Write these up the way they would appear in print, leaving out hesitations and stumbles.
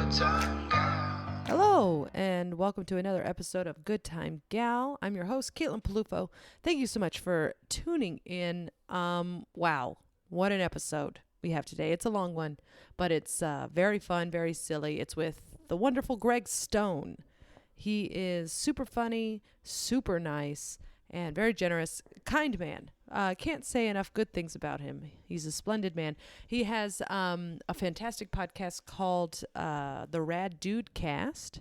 Good Time Gal. Hello, and welcome to another episode of Good Time Gal. I'm your host, Caitlin Peluffo. Thank you so much for tuning in. Wow, what an episode we have today. It's a long one, but it's very fun, very silly. It's with the wonderful Greg Stone. He is super funny, super nice, and very generous, kind man. Can't say enough good things about him. He's a splendid man. He has a fantastic podcast called the Rad Dude Cast.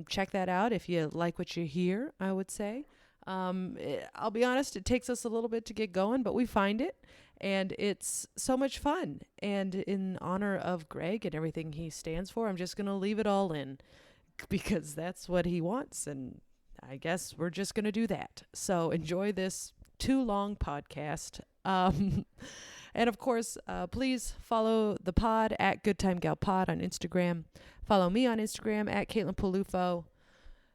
Check that out if you like what you hear, I would say. I'll be honest, it takes us a little bit to get going, but we find it, and it's so much fun. And in honor of Greg and everything he stands for, I'm just going to leave it all in because that's what he wants, and I guess we're just going to do that. So enjoy this too long podcast. And of course, please follow the pod at Good Time Gal Pod on Instagram. Follow me on Instagram at Caitlin Peluffo.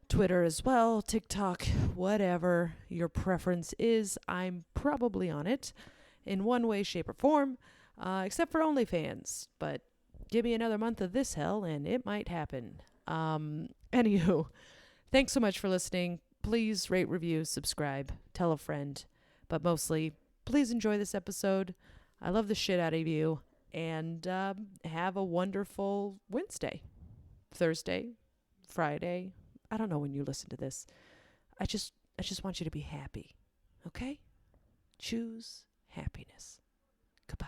Twitter as well, TikTok, whatever your preference is. I'm probably on it in one way, shape, or form, except for OnlyFans. But give me another month of this hell and it might happen. Anywho, thanks so much for listening. Please rate, review, subscribe, tell a friend. But mostly, please enjoy this episode. I love the shit out of you. And have a wonderful Wednesday, Thursday, Friday. I don't know when you listen to this. I just want you to be happy. Okay? Choose happiness. Goodbye.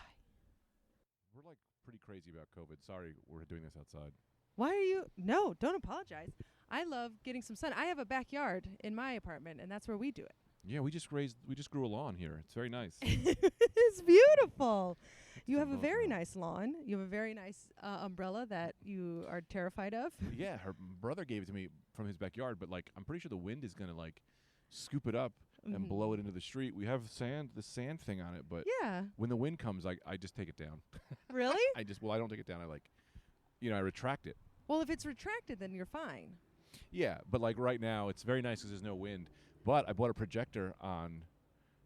We're like pretty crazy about COVID. Sorry, we're doing this outside. Why are you? No, don't apologize. I love getting some sun. I have a backyard in my apartment, and that's where we do it. Yeah, we just grew a lawn here. It's very nice. It's beautiful. You have a umbrella. very nice lawn. You have a very nice umbrella that you are terrified of. Yeah, her brother gave it to me from his backyard, but like I'm pretty sure the wind is gonna like scoop it up and blow it into the street. We have the sand thing on it, but Yeah. when the wind comes, I just take it down. Really? I don't take it down. I retract it. Well, if it's retracted, then you're fine. Yeah, but like right now, it's very nice because there's no wind. But I bought a projector on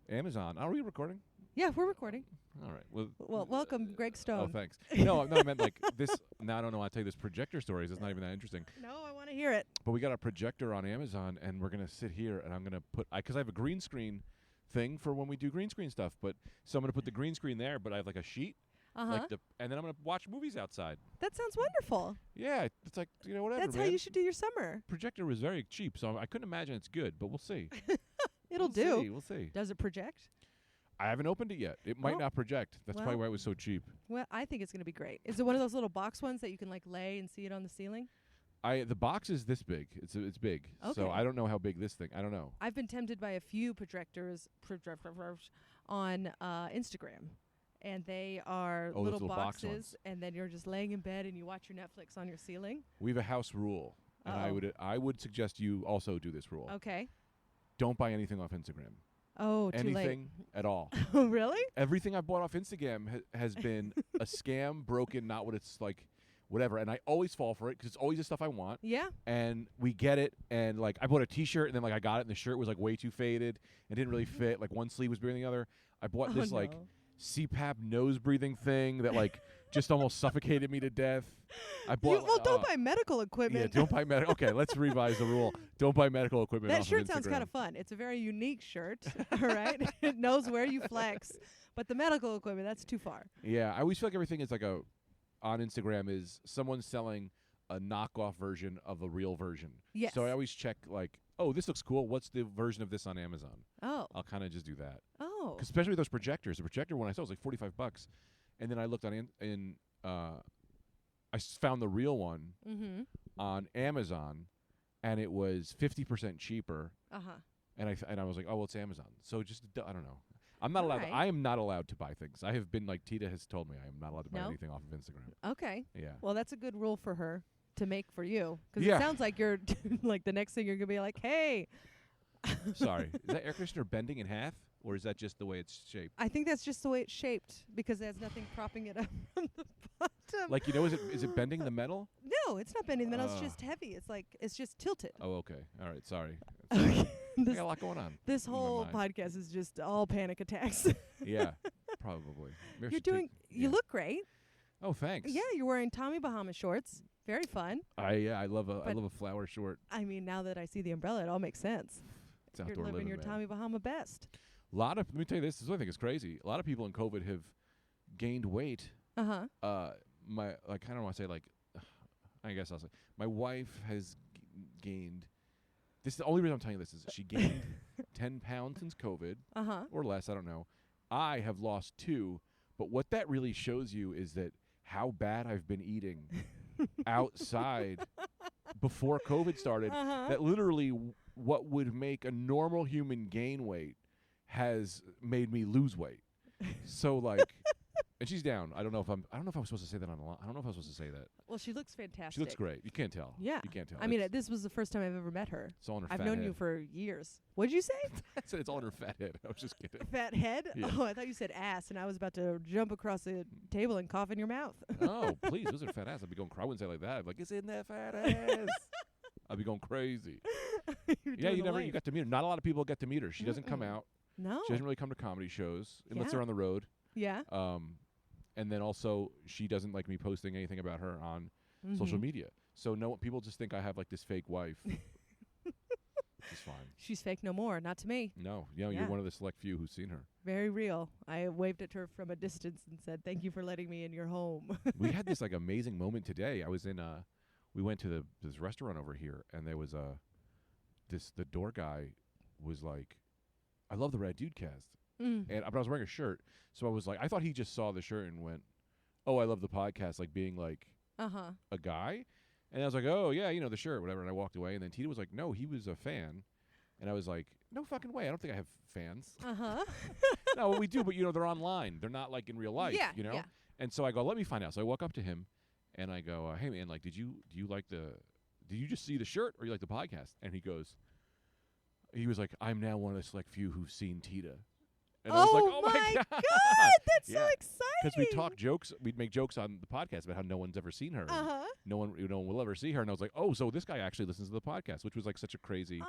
Amazon. Are we recording? Yeah, we're recording. All right. Well, welcome, Greg Stone. Oh, thanks. No, I meant like this. Now I don't know how to tell you this projector stories. It's not even that interesting. No, I want to hear it. But we got a projector on Amazon, and we're gonna sit here, and I'm gonna put because I have a green screen thing for when we do green screen stuff. So I'm gonna put the green screen there, but I have like a sheet, and then I'm gonna watch movies outside. That sounds wonderful. Yeah, it's like whatever. That's how you should do your summer. Projector was very cheap, so I couldn't imagine it's good, but we'll see. It'll do. We'll see. Does it project? I haven't opened it yet. It might not project. That's probably why it was so cheap. Well, I think it's going to be great. Is it one of those little box ones that you can like lay and see it on the ceiling? The box is this big. It's big. Okay. So I don't know how big this thing. I don't know. I've been tempted by a few projectors on Instagram, and they are those little little box boxes, ones. and then you're just laying in bed and you watch your Netflix on your ceiling. We have a house rule, and I would suggest you also do this rule. Okay. Don't buy anything off Instagram. Oh, too late. Anything at all. Oh, really? Everything I bought off Instagram has been a scam, broken, not what it's like, whatever. And I always fall for it because it's always the stuff I want. Yeah. And we get it, and like I bought a T-shirt, and then like I got it, and the shirt was like way too faded. It didn't really fit. Like one sleeve was bigger than the other. I bought this like CPAP nose breathing thing that like just almost suffocated me to death. I bought. Don't buy medical equipment. Yeah, don't buy medical. Okay, let's revise the rule. Don't buy medical equipment. That off shirt of sounds Instagram. kind of fun. It's a very unique shirt, all right? It knows where you flex. But the medical equipment, that's too far. Yeah, I always feel like everything is like on Instagram is someone selling a knockoff version of a real version. Yes. So I always check like, oh, this looks cool. What's the version of this on Amazon? Oh. I'll kind of just do that. Oh. 'Cause especially with those projectors. The projector one I saw was like $45, and then I looked on I found the real one on Amazon, and it was 50% cheaper. And I was like, oh, well, it's Amazon. So just I don't know. I'm not allowed. Right. I am not allowed to buy things. I have been like Tita has told me I am not allowed to buy No? anything off of Instagram. Okay. Yeah. Well, that's a good rule for her to make for you. Because Yeah. it sounds like you're like the next thing you're going to be like, hey. Sorry. Is that air conditioner bending in half, or is that just the way it's shaped? I think that's just the way it's shaped because there's nothing propping it up from the bottom. Like, is it bending the metal? No, it's not bending the metal. It's just heavy. It's like it's just tilted. Oh, okay. All right. Sorry. Okay. I got a lot going on. This in my whole mind. podcast is just all panic attacks. Yeah, probably. Maybe I You're should doing. take- You yeah. look great. Oh, thanks. Yeah, you're wearing Tommy Bahama shorts, Very fun. I love a flower short. I mean, now that I see the umbrella, it all makes sense. It's You're outdoor living living, your man. Tommy Bahama best. Let me tell you this is what I think is crazy. A lot of people in COVID have gained weight. Uh-huh. I kind of want to say I guess I'll say my wife has gained. This is the only reason I'm telling you this is she gained 10 pounds since COVID, or less. I don't know. I have lost 2, but what that really shows you is that how bad I've been eating outside before COVID started. That literally what would make a normal human gain weight has made me lose weight. So and she's down. I don't know if I'm supposed to say that on the line. I don't know if I'm supposed to say that. Well, she looks fantastic. She looks great. You can't tell. Yeah. You can't tell. I mean, this was the first time I've ever met her. It's all in her I've fat known head. you for years. What'd you say? I said it's all in her fat head. I was just kidding. Fat head? Yeah. Oh, I thought you said ass, and I was about to jump across the table and cough in your mouth. Oh, please. It wasn't a fat ass. I'd be going crazy. I wouldn't say it like that. I'd be like, it's in that fat ass. I'd be going crazy. You got to meet her. Not a lot of people get to meet her. She doesn't come out. No. She doesn't really come to comedy shows unless they're on the road. Yeah. And then also she doesn't like me posting anything about her on social media. So people just think I have like this fake wife. It's fine. She's fake no more. Not to me. No. You're one of the select few who's seen her. Very real. I waved at her from a distance and said, "Thank you for letting me in your home." We had this amazing moment today. I was in we went to this restaurant over here, and there was the door guy was like, "I love the Rad Dude Cast." But I was wearing a shirt, so I was like, I thought he just saw the shirt and went, "Oh, I love the podcast," like being like a guy. And I was like, "Oh yeah, the shirt, whatever." And I walked away, and then Tita was like, "No, he was a fan," and I was like, "No fucking way! I don't think I have fans." No, we do, but they're online. They're not like in real life. Yeah. Yeah. And so I go, "Let me find out." So I walk up to him, and I go, "Hey man, like, did you just see the shirt, or you like the podcast?" And he was like, "I'm now one of the select few who've seen Tita." And I was like, "Oh my God, that's so exciting!" Because we talk jokes, we'd make jokes on the podcast about how no one's ever seen her. No one will ever see her. And I was like, "Oh, so this guy actually listens to the podcast," which was like such a crazy,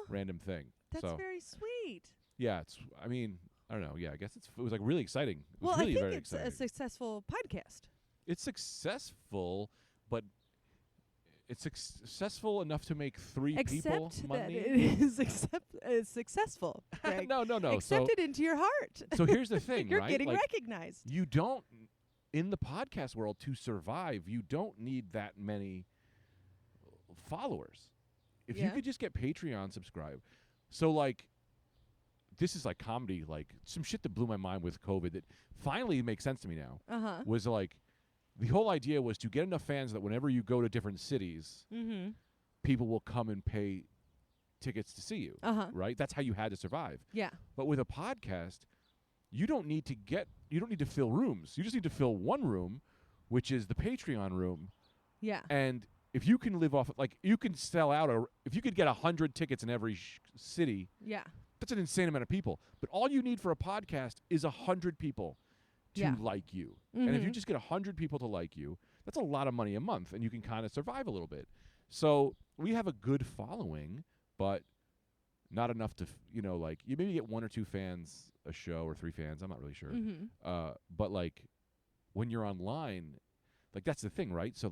random thing. That's very sweet. Yeah, I don't know. Yeah, I guess it was like really exciting. It was Well, really I think very it's exciting. a successful podcast. It's successful, but it's successful enough to make 3 people Except that money. it is successful. Greg. No. Accept it into your heart. So here's the thing, You're right? getting recognized. You don't, in the podcast world, to survive, you don't need that many followers. If you could just get Patreon subscribe. So, this is like comedy, some shit that blew my mind with COVID that finally makes sense to me now. Was the whole idea was to get enough fans that whenever you go to different cities, people will come and pay tickets to see you. Right? That's how you had to survive. Yeah. But with a podcast, you don't need to fill rooms. You just need to fill one room, which is the Patreon room. Yeah. And if you can live off, you can sell out, if you could get 100 tickets in every city, Yeah. that's an insane amount of people. But all you need for a podcast is 100 people to like you. And if you just get 100 people to like you, that's a lot of money a month, and you can kind of survive a little bit. So we have a good following, but not enough to, you maybe get 1 or 2 fans a show, or 3 fans. I'm not really sure. But when you're online, that's the thing, right? So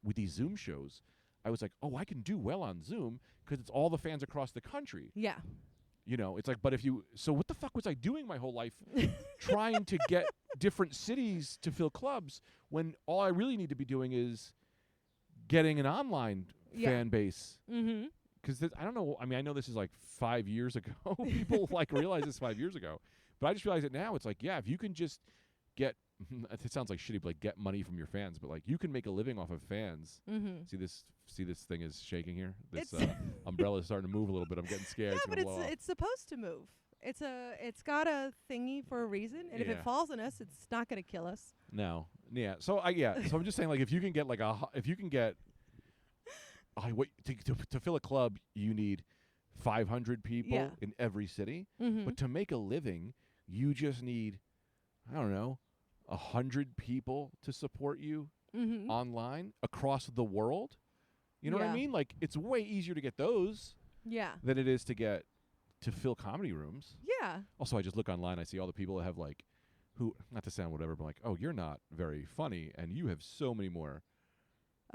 with these Zoom shows, I was like, oh, I can do well on Zoom because it's all the fans across the country. Yeah. It's like, but so what the fuck was I doing my whole life trying to get different cities to fill clubs when all I really need to be doing is getting an online fan base? Because I don't know. I mean, I know this is 5 years ago. People realize this 5 years ago, but I just realized it now. It's if you can just get, it sounds like shitty, but get money from your fans, but you can make a living off of fans. See this thing is shaking here. This umbrella is starting to move a little bit. I'm getting scared. Yeah, It's but gonna blow off. it's supposed to move. It's got a thingy for a reason, and if it falls on us, it's not going to kill us. No. Yeah. So So I'm just saying, if you can get to fill a club, you need 500 people in every city. But to make a living, you just need, I don't know, 100 people to support you online across the world. You know what I mean? It's way easier to get those than it is to fill comedy rooms. Yeah. Also, I just look online, I see all the people that have who, not to sound whatever, but oh, you're not very funny, and you have so many more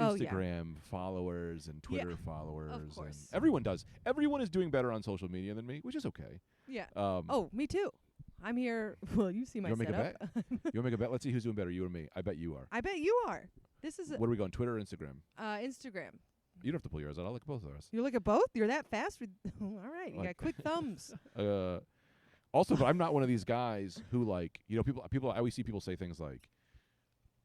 Oh, yeah. Instagram followers and Twitter Yeah, followers. of And course. everyone does. Everyone is doing better on social media than me, which is okay. Yeah. Oh, Oh, me too. I'm here. Well, you see my you want to make a setup. bet? You want to make a bet? Let's see who's doing better, you or me. I bet you are. I bet you are. This is What are we going, Twitter or Instagram? Instagram. You don't have to pull yours out. I'll look at both of ours. You look at both? You're that fast? All right. You Like- got quick thumbs. Also, but I'm not one of these guys who people. I always see people say things like,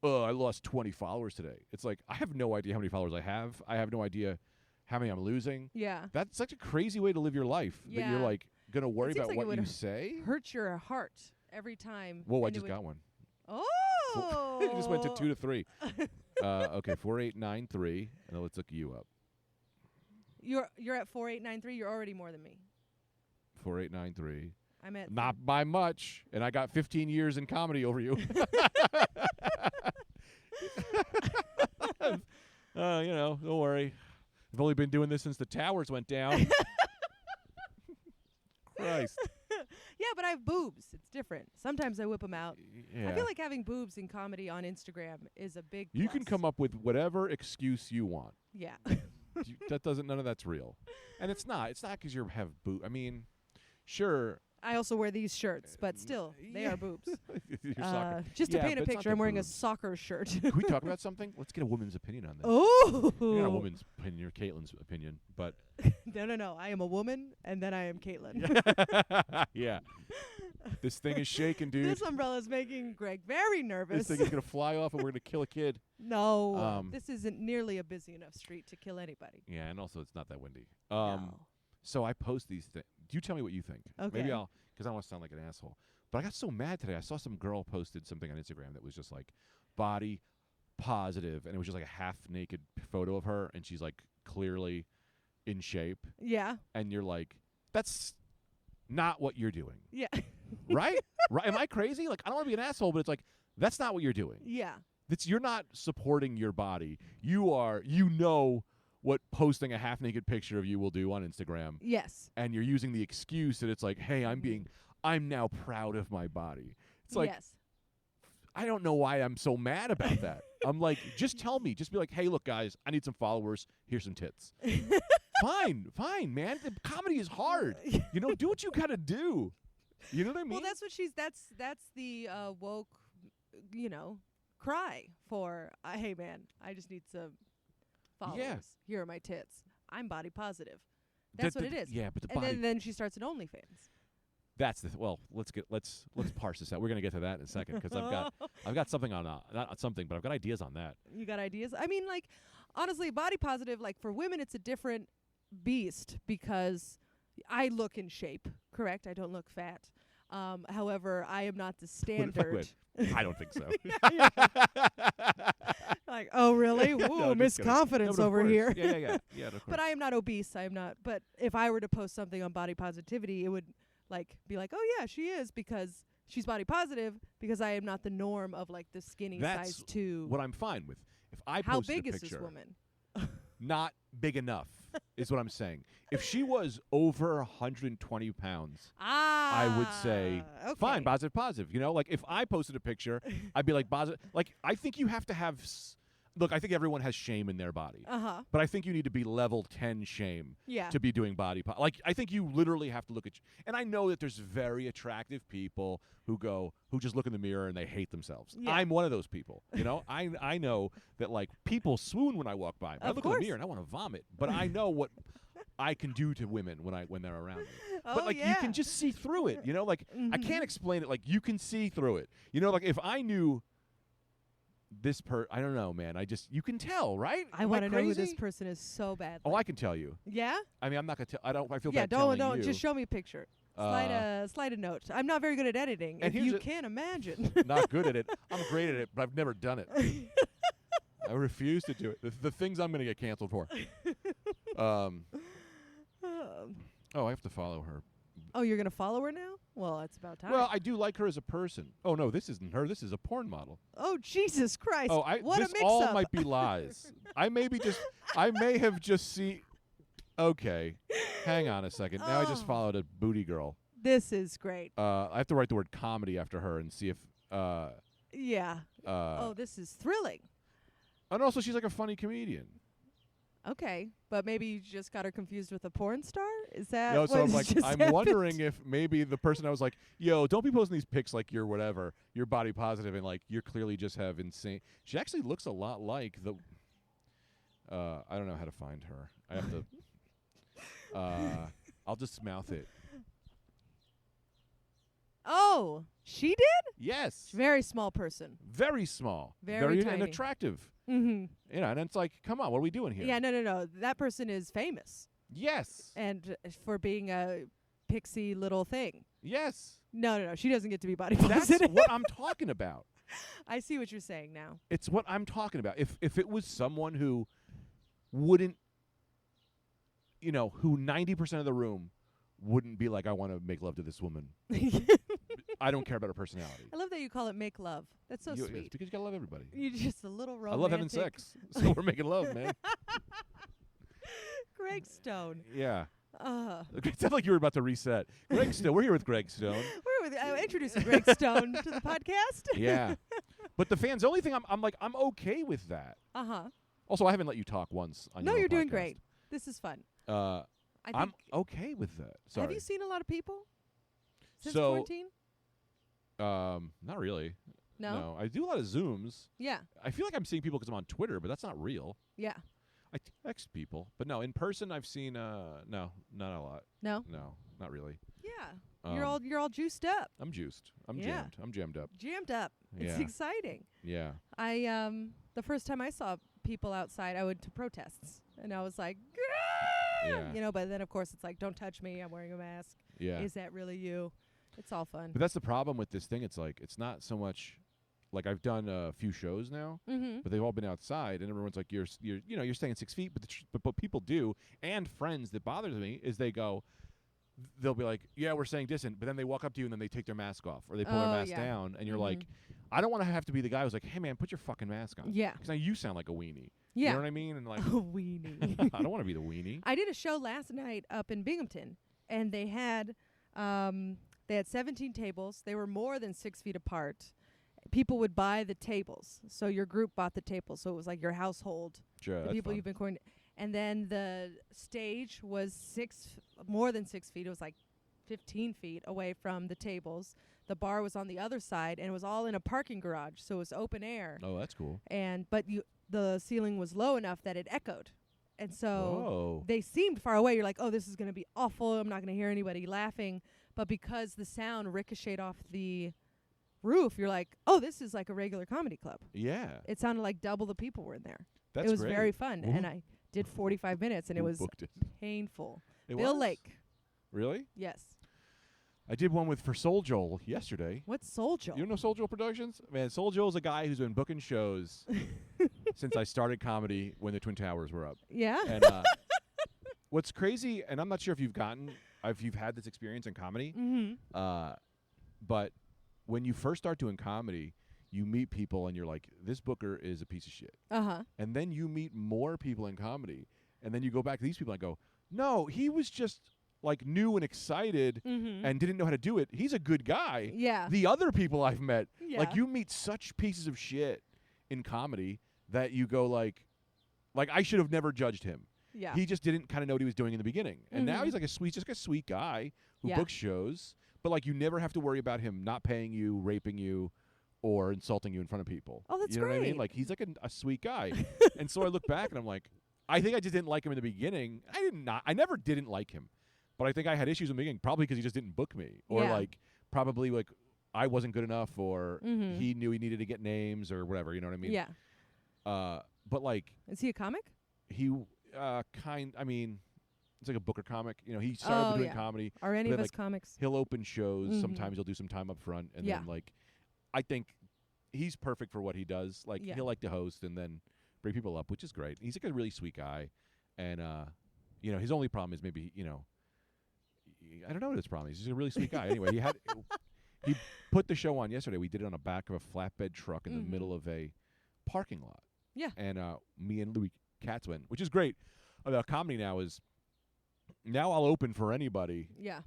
"Oh, I lost 20 followers today." It's like I have no idea how many followers I have. I have no idea how many I'm losing. Yeah. That's such a crazy way to live your life. That you're Yeah. like gonna worry seems about like it what would you say. Hurt your heart every time. Whoa! I and it just would- got one. Oh. It just went to 2 to 3. Okay, 4893, and then let's look you up. You're at 4893. You're already more than me. 4893. I'm at Not by much, and I got 15 years in comedy over you. Don't worry. I've only been doing this since the towers went down. Christ. Yeah, but I have boobs. It's different. Sometimes I whip them out. Yeah. I feel like having boobs in comedy on Instagram is a big You can plus. come up with whatever excuse you want. Yeah. None of that's real. And it's not. It's not 'cause you have boob. I mean, sure. I also wear these shirts, but still, they yeah. are boobs. Your soccer. Just to Yeah, paint but a it's not picture, the I'm wearing a boobs. soccer shirt. Can we talk about something? Let's get a woman's opinion on this. Oh. You're not a woman's opinion. You're Caitlin's opinion. But No. I am a woman, and then I am Caitlin. yeah. This thing is shaking, dude. This umbrella's making Greg very nervous. This thing is going to fly off and we're going to kill a kid. No, this isn't nearly a busy enough street to kill anybody. Yeah, and also it's not that windy. No. So I post these things. You tell me what you think. Okay. Maybe because I don't want to sound like an asshole. But I got so mad today. I saw some girl posted something on Instagram that was just like body positive, and it was just like a half-naked photo of her, and she's like clearly in shape. Yeah. And you're like, that's not what you're doing. Yeah. Right? Right? Am I crazy? Like, I don't want to be an asshole, but it's like, that's not what you're doing. Yeah. You're not supporting your body. You know what posting a half-naked picture of you will do on Instagram. Yes. And you're using the excuse that it's like, hey, I'm now proud of my body. It's like, yes. I don't know why I'm so mad about that. I'm like, just tell me. Just be like, hey, look, guys, I need some followers. Here's some tits. Fine, man. The comedy is hard. Do what you got to do. You know what I mean? Well, that's what that's the woke, cry for, hey, man, I just need some followers. Yeah. Here are my tits. I'm body positive. That's what it is. Yeah, but the And body. then she starts an OnlyFans. That's let's parse this out. We're gonna get to that in a second because I've got something on not something, but I've got ideas on that. You got ideas? I mean, like, honestly, body positive, like, for women, it's a different beast because I look in shape, correct? I don't look fat. However, I am not the standard. I don't think so. Like, oh, really? Ooh, No, Miss just kidding. Confidence No, but of over course. here. Yeah, of course. But I am not obese. I am not. But if I were to post something on body positivity, it would be like, oh yeah, she is, because she's body positive, because I am not the norm of like the skinny That's size 2. what I'm fine with. If I How posted big a is picture, this woman? not big enough is what I'm saying. If she was over 120 pounds, I would say okay. fine, positive. Like if I posted a picture, I'd be like positive. Like I think you have to have. Look, I think everyone has shame in their body. But I think you need to be level 10 shame Yeah. to be doing body like I think you literally have to look at and I know that there's very attractive people who just look in the mirror and they hate themselves. Yeah. I'm one of those people. I know that like people swoon when I walk by. I Of look in course. the mirror and I want to vomit, but I know what I can do to women when they're around me. Oh, But like yeah. you can just see through it. Like I can't explain it. Like you can see through it. Like if I knew this I don't know, man. You can tell, right? I want want to know who this person is so badly. Oh, I can tell you. Yeah? I mean, I'm not gonna tell. I feel Yeah, bad telling don't you. just show me a picture. Slide a note. I'm not very good at editing, And if here's you a- can imagine. Not good at it. I'm great at it, but I've never done it. I refuse to do it. The things I'm gonna get canceled for. Oh, I have to follow her. Oh, you're going to follow her now? Well, it's about time. Well, I do like her as a person. Oh no, this isn't her. This is a porn model. Oh, Jesus Christ. Oh, what this a mix-up. all might be lies. I may have just seen. Okay, hang on a second. Now I just Oh. followed a booty girl. This is great. I have to write the word comedy after her and see if. Yeah. Oh, this is thrilling. And also, she's like a funny comedian. Okay, but maybe you just got her confused with a porn star? Is that No, what so I'm just like, I'm happened? wondering if maybe the person I was like, yo, don't be posting these pics like you're whatever, you're body positive, and like you're clearly just have insane. She actually looks a lot like the. I don't know how to find her. I have to. I'll just mouth it. Oh, she did? Yes. Very small person. Very small. Very and tiny. attractive. Mm-hmm. You know, and it's like, come on, what are we doing here? Yeah, no. That person is famous. Yes. And for being a pixie little thing. Yes. No. She doesn't get to be body That's positive. what I'm talking about. I see what you're saying now. It's what I'm talking about. If it was someone who wouldn't, you know, who 90% of the room wouldn't be like, I want to make love to this woman. I don't care about her personality. I love that you call it make love. That's so It's sweet. because you gotta love everybody. You're just a little romantic. I love having sex, so we're making love, man. Greg Stone. Yeah. We're It sounded like you were about to reset. Greg Stone. We're here with Greg Stone. introducing Greg Stone to the podcast. Yeah. But the fans, the only thing I'm like, I'm okay with that. Uh-huh. Also, I haven't let you talk once on No, your own you're doing podcast. great. This is fun. I'm I think, okay with that. Sorry. have you seen a lot of people since So, quarantine? Not really. No? I do a lot of Zooms. Yeah. I feel like I'm seeing people because I'm on Twitter, but that's not real. Yeah. I text people, but no, in person I've seen no, not a lot. No? No, not really. Yeah. You're all juiced up. I'm juiced. I'm Yeah. jammed. I'm jammed up. Jammed up. It's Yeah. exciting. Yeah. I the first time I saw people outside, I went to protests, and I was like, Yeah. you know. But then of course it's like, don't touch me. I'm wearing a mask. Yeah. Is that really you? It's all fun. But that's the problem with this thing. It's like it's not so much like I've done a few shows now, Mm-hmm. but they've all been outside, and everyone's like, you're staying 6 feet. But but what people do, and friends that bothers me is they'll be like, yeah, we're staying distant, but then they walk up to you and then they take their mask off or they pull their mask down, and you're like, I don't want to have to be the guy who's like, hey man, put your fucking mask on. Yeah. Because now you sound like a weenie. Yeah. You know what I mean? And like, A weenie. I don't want to be the weenie. I did a show last night up in Binghamton, and they had 17 tables. They were more than 6 feet apart. People would buy the tables, so your group bought the tables, so it was like your household, Sure, the that's people fun. you've been coordinating. And then the stage was more than 6 feet. It was like 15 feet away from the tables. The bar was on the other side, and it was all in a parking garage, so it was open air. Oh, that's cool. But the ceiling was low enough that it echoed. And so Whoa. they seemed far away. You're like, oh, this is going to be awful. I'm not going to hear anybody laughing. But because the sound ricocheted off the roof, you're like, oh, this is like a regular comedy club. Yeah. It sounded like double the people were in there. That's it was great. very fun. Who- And I did 45 minutes, and it who was booked it? painful. It Bill was? Lake. Really? Yes. I did one for Soul Joel yesterday. What's Soul Joel? You know Soul Joel Productions? Man, Soul Joel's a guy who's been booking shows since I started comedy when the Twin Towers were up. Yeah. And what's crazy, and I'm not sure if you've had this experience in comedy, but when you first start doing comedy, you meet people and you're like, this booker is a piece of shit. Uh-huh. And then you meet more people in comedy, and then you go back to these people and go, no, he was just like new and excited and didn't know how to do it. He's a good guy. Yeah. The other people I've met, Yeah. like you meet such pieces of shit in comedy that you go like I should have never judged him. Yeah. He just didn't kind of know what he was doing in the beginning. And now he's like just like a sweet guy who Yeah. books shows, but like you never have to worry about him not paying you, raping you, or insulting you in front of people. Oh, that's you know what I mean? great. Like he's like a sweet guy. And so I look back and I'm like, I think I just didn't like him in the beginning. I never didn't like him. But I think I had issues in the beginning, probably because he just didn't book me. Or Yeah. like probably like I wasn't good enough, or he knew he needed to get names or whatever, you know what I mean? Yeah. But like Is he a comic? he it's like a booker comic. You know, he started doing yeah. comedy. Are any but of then, us comics? He'll open shows. Sometimes he'll do some time up front, and Yeah. then like I think he's perfect for what he does. Like Yeah. he'll like to host and then bring people up, which is great. He's like a really sweet guy, and you know, his only problem is maybe, you know, I don't know what his problem is. He's a really sweet guy. Anyway, he put the show on yesterday. We did it on the back of a flatbed truck in the middle of a parking lot. Yeah. And me and Louis Katz went, which is great. About comedy now is now I'll open for anybody Yeah.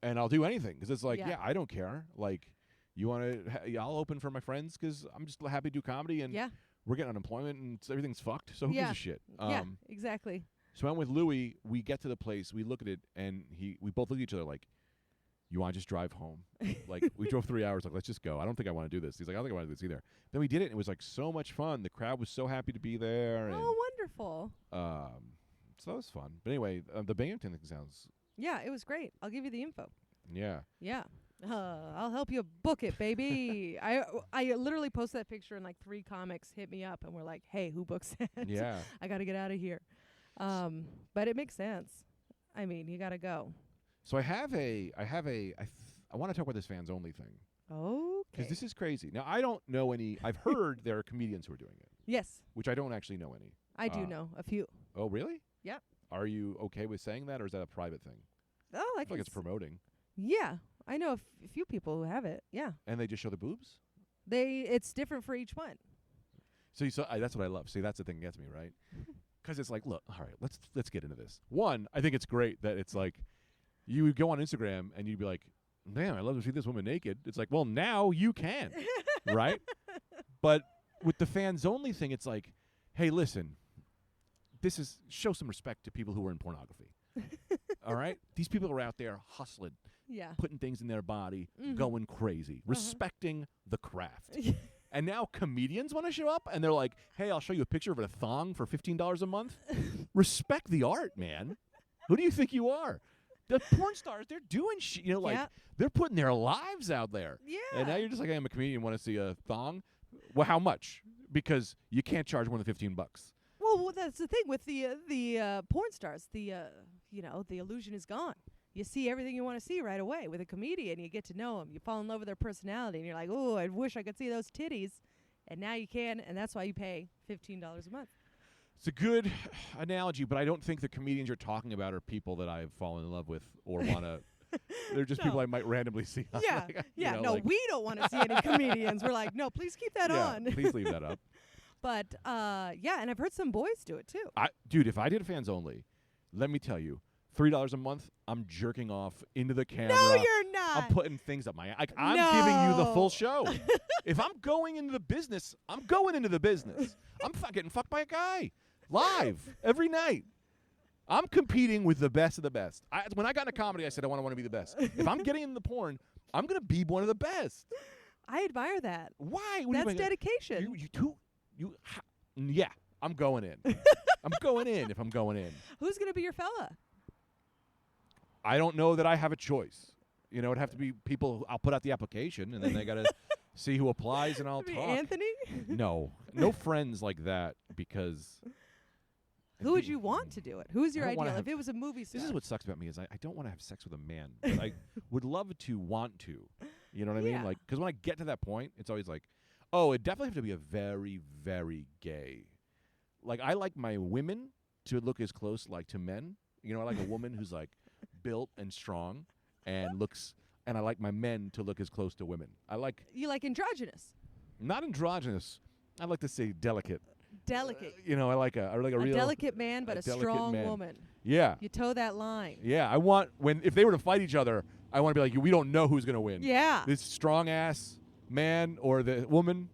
and I'll do anything because it's like, Yeah. yeah, I don't care. Like, you want to? I'll open for my friends because I'm just happy to do comedy, and Yeah. we're getting unemployment and everything's fucked. So who gives a shit? Yeah, exactly. So I went with Louis. We get to the place. We look at it, and we both look at each other like, you want to just drive home? Like, we drove 3 hours. Like, let's just go. I don't think I want to do this. He's like, I don't think I want to do this either. Then we did it, and it was like so much fun. The crowd was so happy to be there. And, wonderful. So that was fun. But anyway, the Binghamton thing sounds. Yeah, it was great. I'll give you the info. Yeah. Yeah. I'll help you book it, baby. I literally posted that picture and like 3 comics hit me up and were like, hey, who books that? Yeah. I got to get out of here. But it makes sense. I mean, you got to go. So I want to talk about this fans only thing. Okay. Because this is crazy. Now, I don't know any. I've heard there are comedians who are doing it. Yes. Which I don't actually know any. I do know a few. Oh, really? Yep. Are you okay with saying that, or is that a private thing? Oh, I feel like it's promoting. Yeah. I know a few people who have it. Yeah. And they just show the boobs? It's different for each one. So that's what I love. See, that's the thing that gets me, right? Because it's like, look, all right, let's get into this. One, I think it's great that it's like, you would go on Instagram and you'd be like, damn, I love to see this woman naked. It's like, well, now you can, right? But with the fans only thing, it's like, hey, listen, show some respect to people who are in pornography. All right? These people are out there hustling, putting things in their body, going crazy, respecting the craft. And now comedians want to show up, and they're like, hey, I'll show you a picture of a thong for $15 a month. Respect the art, man. Who do you think you are? The porn stars, they're doing shit. You know, they're putting their lives out there. Yeah. And now you're just like, hey, I'm a comedian, want to see a thong? Well, how much? Because you can't charge more than $15. Well, that's the thing with the porn stars. The illusion is gone. You see everything you want to see right away. With a comedian, you get to know them. You fall in love with their personality, and you're like, oh, I wish I could see those titties. And now you can, and that's why you pay $15 a month. It's a good analogy, but I don't think the comedians you're talking about are people that I've fallen in love with or want to. They're just people I might randomly see. We don't want to see any comedians. We're like, no, please keep that on. Please leave that up. But, and I've heard some boys do it, too. Dude, if I did fans only, let me tell you, $3 a month, I'm jerking off into the camera. No, you're not. I'm putting things up my I'm giving you the full show. If I'm going into the business, I'm going into the business. I'm getting fucked by a guy live every night. I'm competing with the best of the best. When I got into comedy, I said I want to be the best. If I'm getting into the porn, I'm going to be one of the best. I admire that. Why? That's dedication. Yeah, I'm going in. I'm going in if I'm going in. Who's going to be your fella? I don't know that I have a choice. You know, it'd have to be people. I'll put out the application, and then they got to see who applies, and I'll talk. Anthony? No friends like that, because. Who would you want to do it? Who's your ideal? If it was a movie star. This is what sucks about me is I don't want to have sex with a man. But I would love to want to. You know what I mean? Like, because when I get to that point, it's always like, oh, it definitely have to be a very, very gay. Like, I like my women to look as close like to men. You know, I like a woman who's like built and strong and looks, and I like my men to look as close to women. You like androgynous? Not androgynous. I like to say delicate. Delicate. I like a real delicate man, but a strong woman. Yeah. You toe that line. Yeah, I want if they were to fight each other, I want to be like, we don't know who's gonna win. Yeah. This strong ass man or the woman.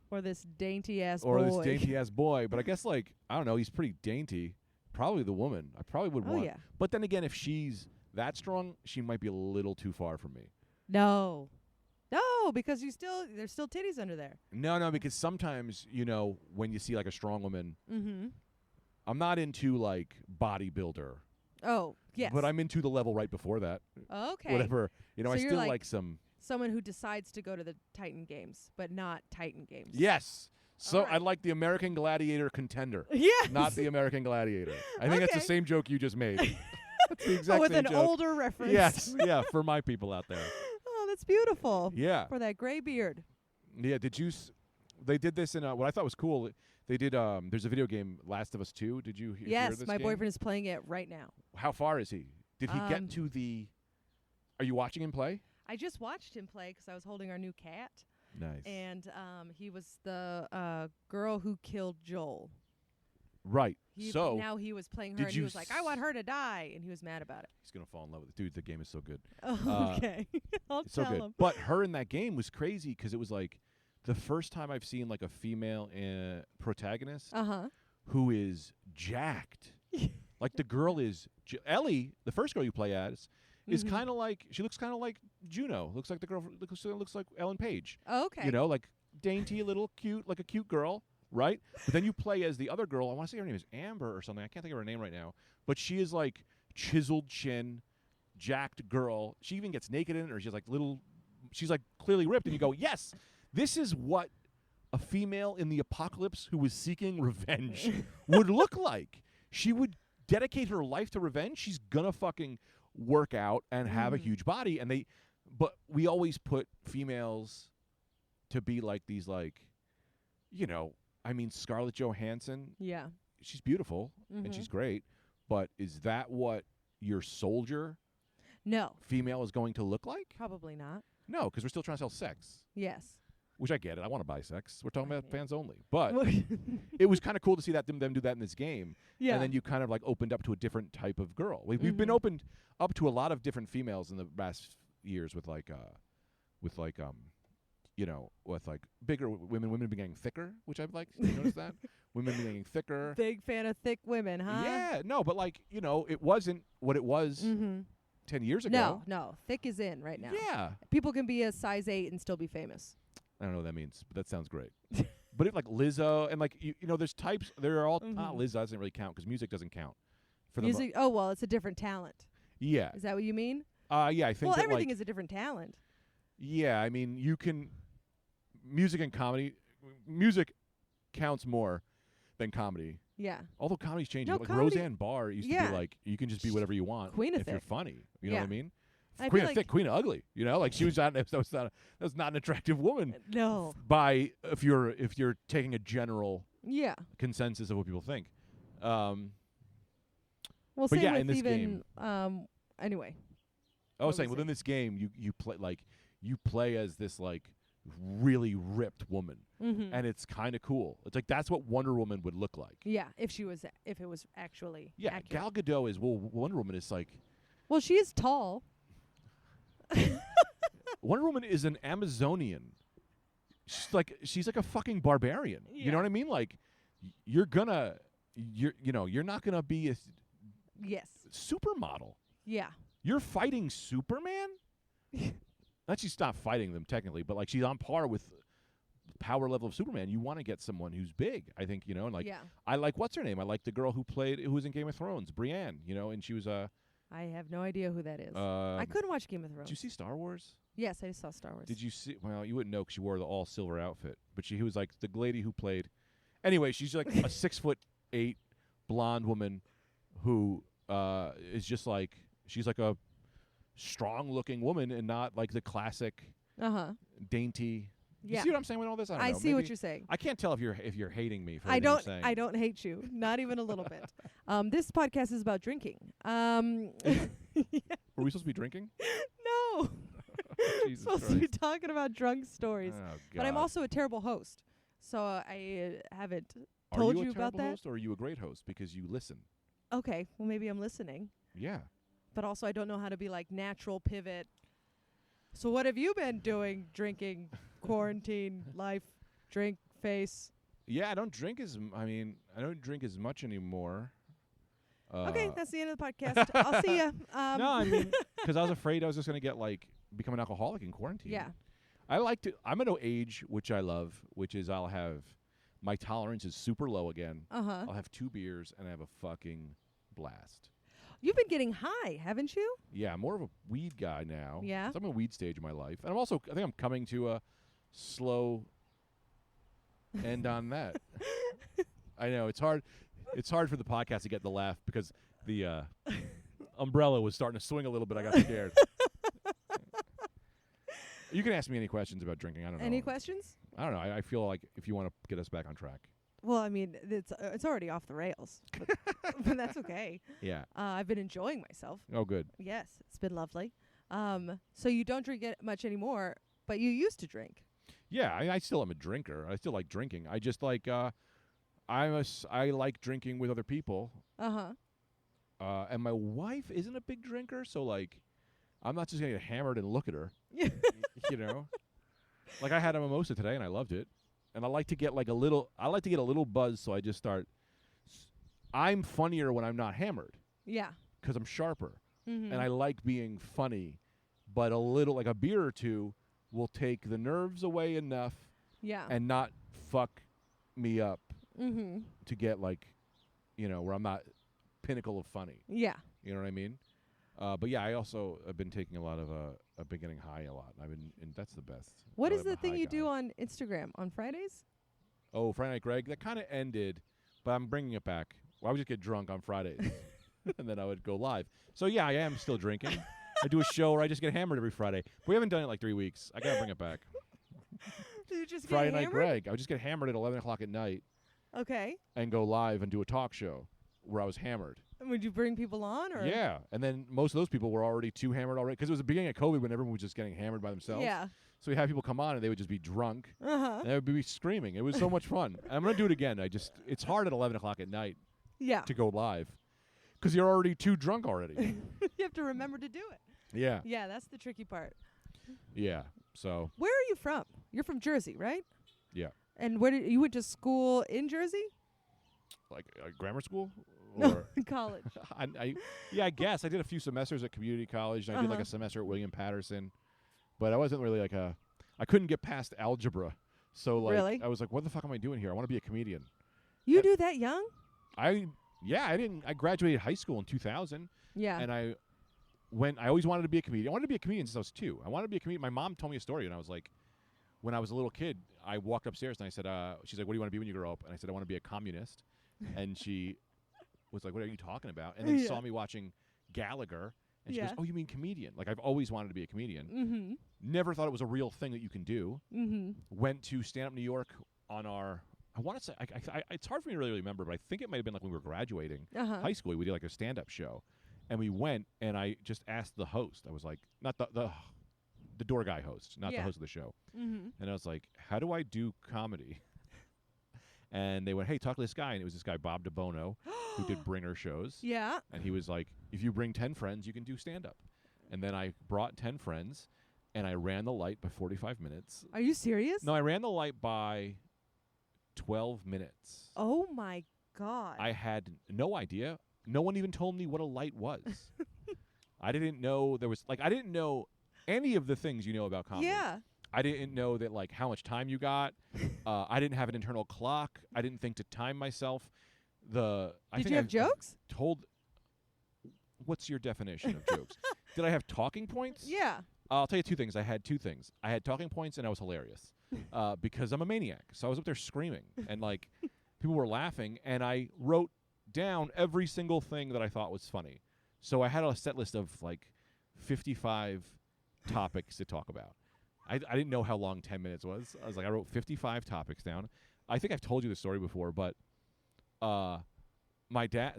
Or this dainty ass boy. Or this dainty ass boy. But I guess I don't know, he's pretty dainty. Probably the woman. I probably would want. Yeah. But then again, if she's that strong, she might be a little too far from me. No, because there's still titties under there. No, because sometimes, when you see like a strong woman, I'm not into like bodybuilder. Oh, yes. But I'm into the level right before that. Okay. Whatever. So I still like some. Someone who decides to go to the Titan Games, but not Titan Games. Yes. So I like the American Gladiator contender. Yes. Not the American Gladiator. I think that's the same joke you just made. That's the exact with same an joke. older reference. Yes. Yeah, for my people out there. Oh, that's beautiful. Yeah. For that gray beard. Yeah, they did this in what I thought was cool. They did there's a video game, Last of Us 2. Did you hear this Yes, my game? boyfriend is playing it right now. How far is he? Did he get to the Are you watching him play? I just watched him play because I was holding our new cat. Nice. And he was the girl who killed Joel. Right. Now he was playing her, and he was like, I want her to die, and he was mad about it. He's going to fall in love with it. Dude, the game is so good. Oh, okay. I'll so tell good. him. But her in that game was crazy because it was like the first time I've seen like a female protagonist Uh-huh. who is jacked. Like the girl is Ellie, the first girl you play as, is kind of like, she looks kind of like Juno. Looks like the girl looks like Ellen Page. Oh, okay. You know, like dainty, little cute, like a cute girl, right? But then you play as the other girl. I want to say her name is Amber or something. I can't think of her name right now. But she is like chiseled chin, jacked girl. She even gets naked in it, or she's like clearly ripped, and you go, yes, this is what a female in the apocalypse who was seeking revenge would look like. She would dedicate her life to revenge. She's gonna fucking work out and have a huge body, but we always put females to be like these, like, you know, I mean, Scarlett Johansson. Yeah. She's beautiful and she's great, but is that what your soldier No. female is going to look like? Probably not. No, because we're still trying to sell sex. Yes. Which I get it. I want to buy sex. We're talking about fans only. But it was kind of cool to see them do that in this game. Yeah. And then you kind of like opened up to a different type of girl. We've been opened up to a lot of different females in the past years with bigger women. Women being getting thicker, which I've liked. You notice that? Women being getting thicker. Big fan of thick women, huh? Yeah. No, but like, you know, it wasn't what it was 10 years ago. No. Thick is in right now. Yeah. People can be a size 8 and still be famous. I don't know what that means, but that sounds great. But if like Lizzo and like you know, there's types. There are all Lizzo doesn't really count because music doesn't count. For Music. Oh well, it's a different talent. Yeah. Is that what you mean? Yeah, I think. Well, that, everything like, is a different talent. Yeah, I mean, you can music and comedy. Music counts more than comedy. Yeah. Although comedy's changing. No, like comedy, Roseanne Barr used to be like, you can just be whatever you want. Queen of if you're thick. funny. You know what I mean? I Queen feel of thick, Queen of ugly. You know, like she was not. That was not an attractive woman. No. By if you're taking a general consensus of what people think. Well, but same yeah, with in this even game. anyway. I was saying within this game, you play as this like really ripped woman, and it's kind of cool. It's like that's what Wonder Woman would look like. Yeah, if it was actually accurate. Gal Gadot is Wonder Woman is like. Well, she is tall. Wonder Woman is an Amazonian. She's like a fucking barbarian. Yeah. You know what I mean? Like you're not gonna be a supermodel. Yeah. You're fighting Superman? She's not fighting them technically, but like she's on par with the power level of Superman. You want to get someone who's big, I think, you know, and like I like what's her name? I like the girl who was in Game of Thrones, Brienne, you know, and she was I have no idea who that is. I couldn't watch Game of Thrones. Did you see Star Wars? Yes, I just saw Star Wars. Did you see? Well, you wouldn't know because she wore the all silver outfit, but she was like the lady who played. Anyway, she's like a 6'8" blonde woman who is just like she's like a strong-looking woman and not like the classic dainty. You see what I'm saying with all this? I don't know. See what you're saying. I can't tell if you're hating me for anything I'm saying. I don't hate you, not even a little bit. This podcast is about drinking. Were we supposed to be drinking? No. Jesus supposed Christ. to be talking about drunk stories. Oh, but I'm God. also a terrible host, so I haven't told you about that. Are you a terrible host or are you a great host because you listen? Okay, well maybe I'm listening. Yeah. But also I don't know how to be like natural pivot. So what have you been doing? Drinking, quarantine, life, drink, face. Yeah, I don't drink as much anymore. Okay, that's the end of the podcast. I'll see ya. No, I mean, because I was afraid I was just going to get become an alcoholic in quarantine. Yeah. I'm at an age which I love, which is my tolerance is super low again. I'll have 2 beers and I have a fucking blast. You've been getting high, haven't you? Yeah, I'm more of a weed guy now. Yeah. So I'm in a weed stage of my life. And I think I'm coming to a slow end on that. I know, it's hard. It's hard for the podcast to get the laugh because the umbrella was starting to swing a little bit. I got scared. You can ask me any questions about drinking. I don't know. Any questions? I don't know. I feel like if you want to get us back on track. Well, I mean, it's already off the rails, but that's okay. Yeah. I've been enjoying myself. Oh, good. Yes, it's been lovely. So you don't drink it much anymore, but you used to drink. Yeah, I still am a drinker. I still like drinking. I just like I like drinking with other people. And my wife isn't a big drinker, so like I'm not just gonna get hammered and look at her. You know. Like I had a mimosa today and I loved it. And I like to get a little buzz, so I just start. I'm funnier when I'm not hammered. Yeah. Because I'm sharper. Mm-hmm. And I like being funny. But a little, like a beer or two, will take the nerves away enough and not fuck me up to get where I'm not pinnacle of funny. Yeah. You know what I mean? But yeah, I also have been taking a lot of, I've been getting high a lot. And that's the best. What is the thing you do on Instagram on Fridays? Oh, Friday Night Greg. That kind of ended, but I'm bringing it back. Well, I would just get drunk on Fridays, and then I would go live. So yeah, I am still drinking. I do a show where I just get hammered every Friday. But we haven't done it in like 3 weeks. I gotta bring it back. You just Friday get Night hammered? Greg. I would just get hammered at 11 o'clock at night. Okay. And go live and do a talk show where I was hammered. And would you bring people on? Or? Yeah, and then most of those people were already too hammered already because it was the beginning of COVID when everyone was just getting hammered by themselves. Yeah. So we had people come on and they would just be drunk. Uh-huh. And they would be screaming. It was so much fun. I'm gonna do it again. It's hard at 11 o'clock at night. Yeah. To go live, because you're already too drunk already. You have to remember to do it. Yeah. Yeah, that's the tricky part. Yeah. So. Where are you from? You're from Jersey, right? Yeah. And where did you went to school in Jersey? Like grammar school? No, college. I guess I did a few semesters at community college, and I did like a semester at William Patterson, but I wasn't really I couldn't get past algebra, so Really? I was like, what the fuck am I doing here? I want to be a comedian. You do that young? I graduated high school in 2000. Yeah. And I always wanted to be a comedian. I wanted to be a comedian since I was 2. I wanted to be a comedian. My mom told me a story, and I was like, when I was a little kid, I walked upstairs and I said, she's like, what do you want to be when you grow up? And I said, I want to be a communist. And she was like, what are you talking about? And then saw me watching Gallagher, and she goes, oh, you mean comedian? Like, I've always wanted to be a comedian. Mm-hmm. Never thought it was a real thing that you can do. Mm-hmm. Went to Stand Up New York on our, I want to say, it's hard for me to really remember, but I think it might have been like when we were graduating high school. We did like a stand-up show. And we went, and I just asked the host. I was like, not the door guy host, not the host of the show. Mm-hmm. And I was like, how do I do comedy? And they went, hey, talk to this guy. And it was this guy, Bob DeBono, who did bringer shows. Yeah. And he was like, if you bring 10 friends, you can do stand-up. And then I brought 10 friends, and I ran the light by 45 minutes. Are you serious? No, I ran the light by 12 minutes. Oh, my God. I had no idea. No one even told me what a light was. I didn't know there was, I didn't know any of the things you know about comedy. Yeah. I didn't know that, how much time you got. I didn't have an internal clock. I didn't think to time myself. Did you have jokes? What's your definition of jokes? Did I have talking points? Yeah. I'll tell you 2 things. I had 2 things. I had talking points, and I was hilarious because I'm a maniac. So I was up there screaming, and, people were laughing, and I wrote down every single thing that I thought was funny. So I had a set list of, 55 topics to talk about. I didn't know how long 10 minutes was. I was like, I wrote 55 topics down. I think I've told you the story before, but my dad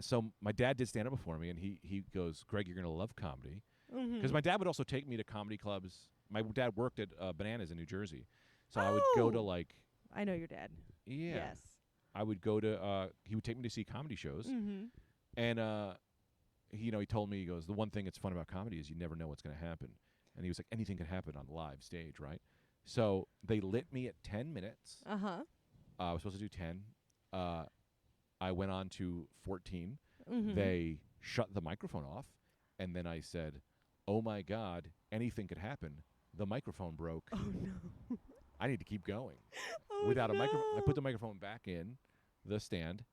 did stand up before me, and he goes, Greg, you're going to love comedy. Because my dad would also take me to comedy clubs. My dad worked at Bananas in New Jersey. So I would go to I know your dad. Yeah. Yes. I would go to, he would take me to see comedy shows. Mm-hmm. And, he told me, he goes, the one thing that's fun about comedy is you never know what's going to happen. And he was like, anything can happen on live stage, right? So they lit me at 10 minutes. Uh-huh. I was supposed to do 10. I went on to 14. Mm-hmm. They shut the microphone off. And then I said, oh, my God, anything could happen. The microphone broke. Oh, no. I need to keep going. Oh, Without no. a microphone. I put the microphone back in the stand.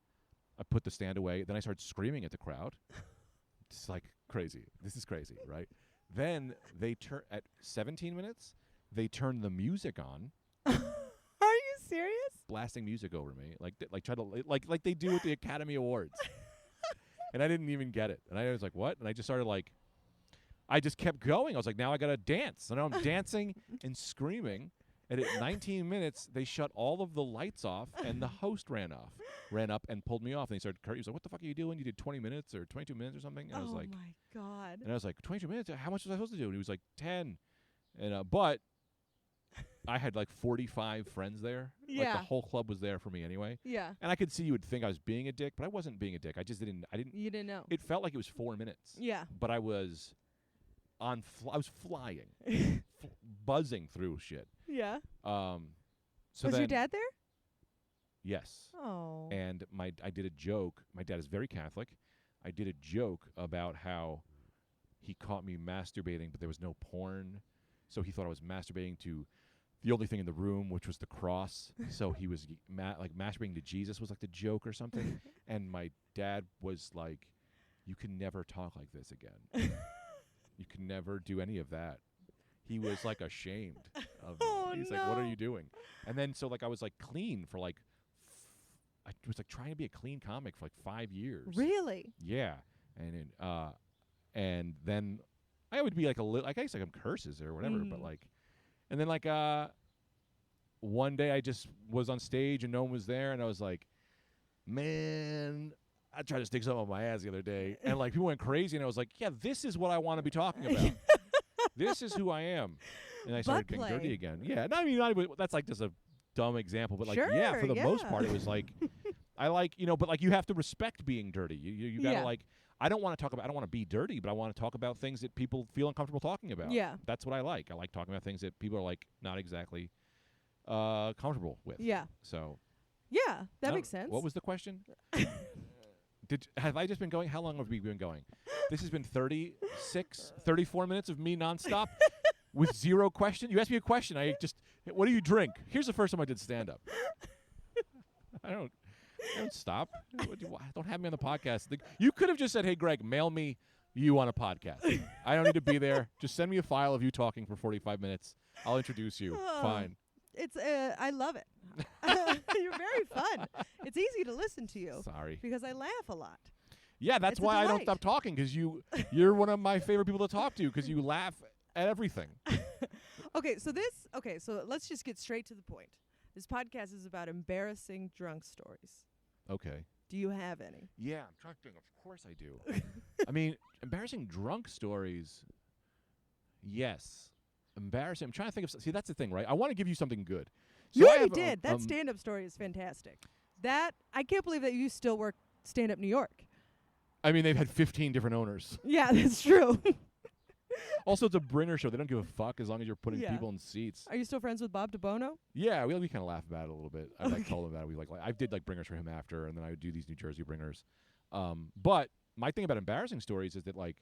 I put the stand away. Then I started screaming at the crowd. It's crazy. This is crazy, right? Then they at 17 minutes, they turned the music on. Are you serious? Blasting music over me, try to like they do with the Academy Awards. And I didn't even get it. And I was like, what? And I just started I just kept going. I was like, now I gotta dance. So now I'm dancing and screaming. And at 19 minutes, they shut all of the lights off, and the host ran up and pulled me off. And he started, he was like, what the fuck are you doing? You did 20 minutes or 22 minutes or something? And I was like, my God. And I was like, 22 minutes? How much was I supposed to do? And he was like, 10. And but I had 45 friends there. Yeah. The whole club was there for me anyway. Yeah. And I could see you would think I was being a dick, but I wasn't being a dick. I just didn't. You didn't know. It felt like it was 4 minutes. Yeah. But I was I was flying, buzzing through shit. Yeah. So Was then, your dad there? Yes. Oh. And I did a joke. My dad is very Catholic. I did a joke about how he caught me masturbating, but there was no porn. So he thought I was masturbating to the only thing in the room, which was the cross. So he was like masturbating to Jesus was like the joke or something. And my dad was like, "You can never talk like this again. You can never do any of that." He was like ashamed of me. Oh, He's like, "What are you doing?" And then so like I was like clean for like I was like trying to be a clean comic for like 5 years. Really? Yeah. And then I would be like a little, I guess like some curses or whatever, but like, and then like one day I just was on stage and no one was there, and I was like, man, I tried to stick something on my ass the other day, and like people went crazy, and I was like, yeah, this is what I want to be talking about. This is who I am. And I started getting dirty again. Yeah, no, I mean, not even, that's like just a dumb example, but like, yeah, for the most part, it was like, I like, but like you have to respect being dirty. You gotta like, I don't want to be dirty, but I want to talk about things that people feel uncomfortable talking about. Yeah. That's what I like. I like talking about things that people are like not exactly comfortable with. Yeah. So. Yeah, that makes sense. What was the question? Have I just been going? How long have we been going? This has been 34 minutes of me nonstop with zero question. You asked me a question. What do you drink? Here's the first time I did stand up. I don't stop. Don't have me on the podcast. You could have just said, "Hey, Greg, mail me you on a podcast. I don't need to be there. Just send me a file of you talking for 45 minutes. I'll introduce you." Fine. It's I love it. You're very fun. It's easy to listen to you. Sorry. Because I laugh a lot. Yeah, that's why I don't stop talking, because you're one of my favorite people to talk to, because you laugh at everything. So let's just get straight to the point. This podcast is about embarrassing drunk stories. Okay. Do you have any? Yeah, I'm trying to think. Of course I do. I mean, embarrassing drunk stories. Yes. Embarrassing. I'm trying to think of. See, that's the thing, right? I want to give you something good. So You already did. That stand-up story is fantastic. I can't believe that you still work Stand Up New York. I mean, they've had 15 different owners. Yeah, that's true. Also, it's a bringer show. They don't give a fuck as long as you're putting people in seats. Are you still friends with Bob DeBono? Yeah, we kind of laugh about it a little bit. I told him about it. We like I did like bringers for him after, and then I would do these New Jersey bringers. But my thing about embarrassing stories is that like,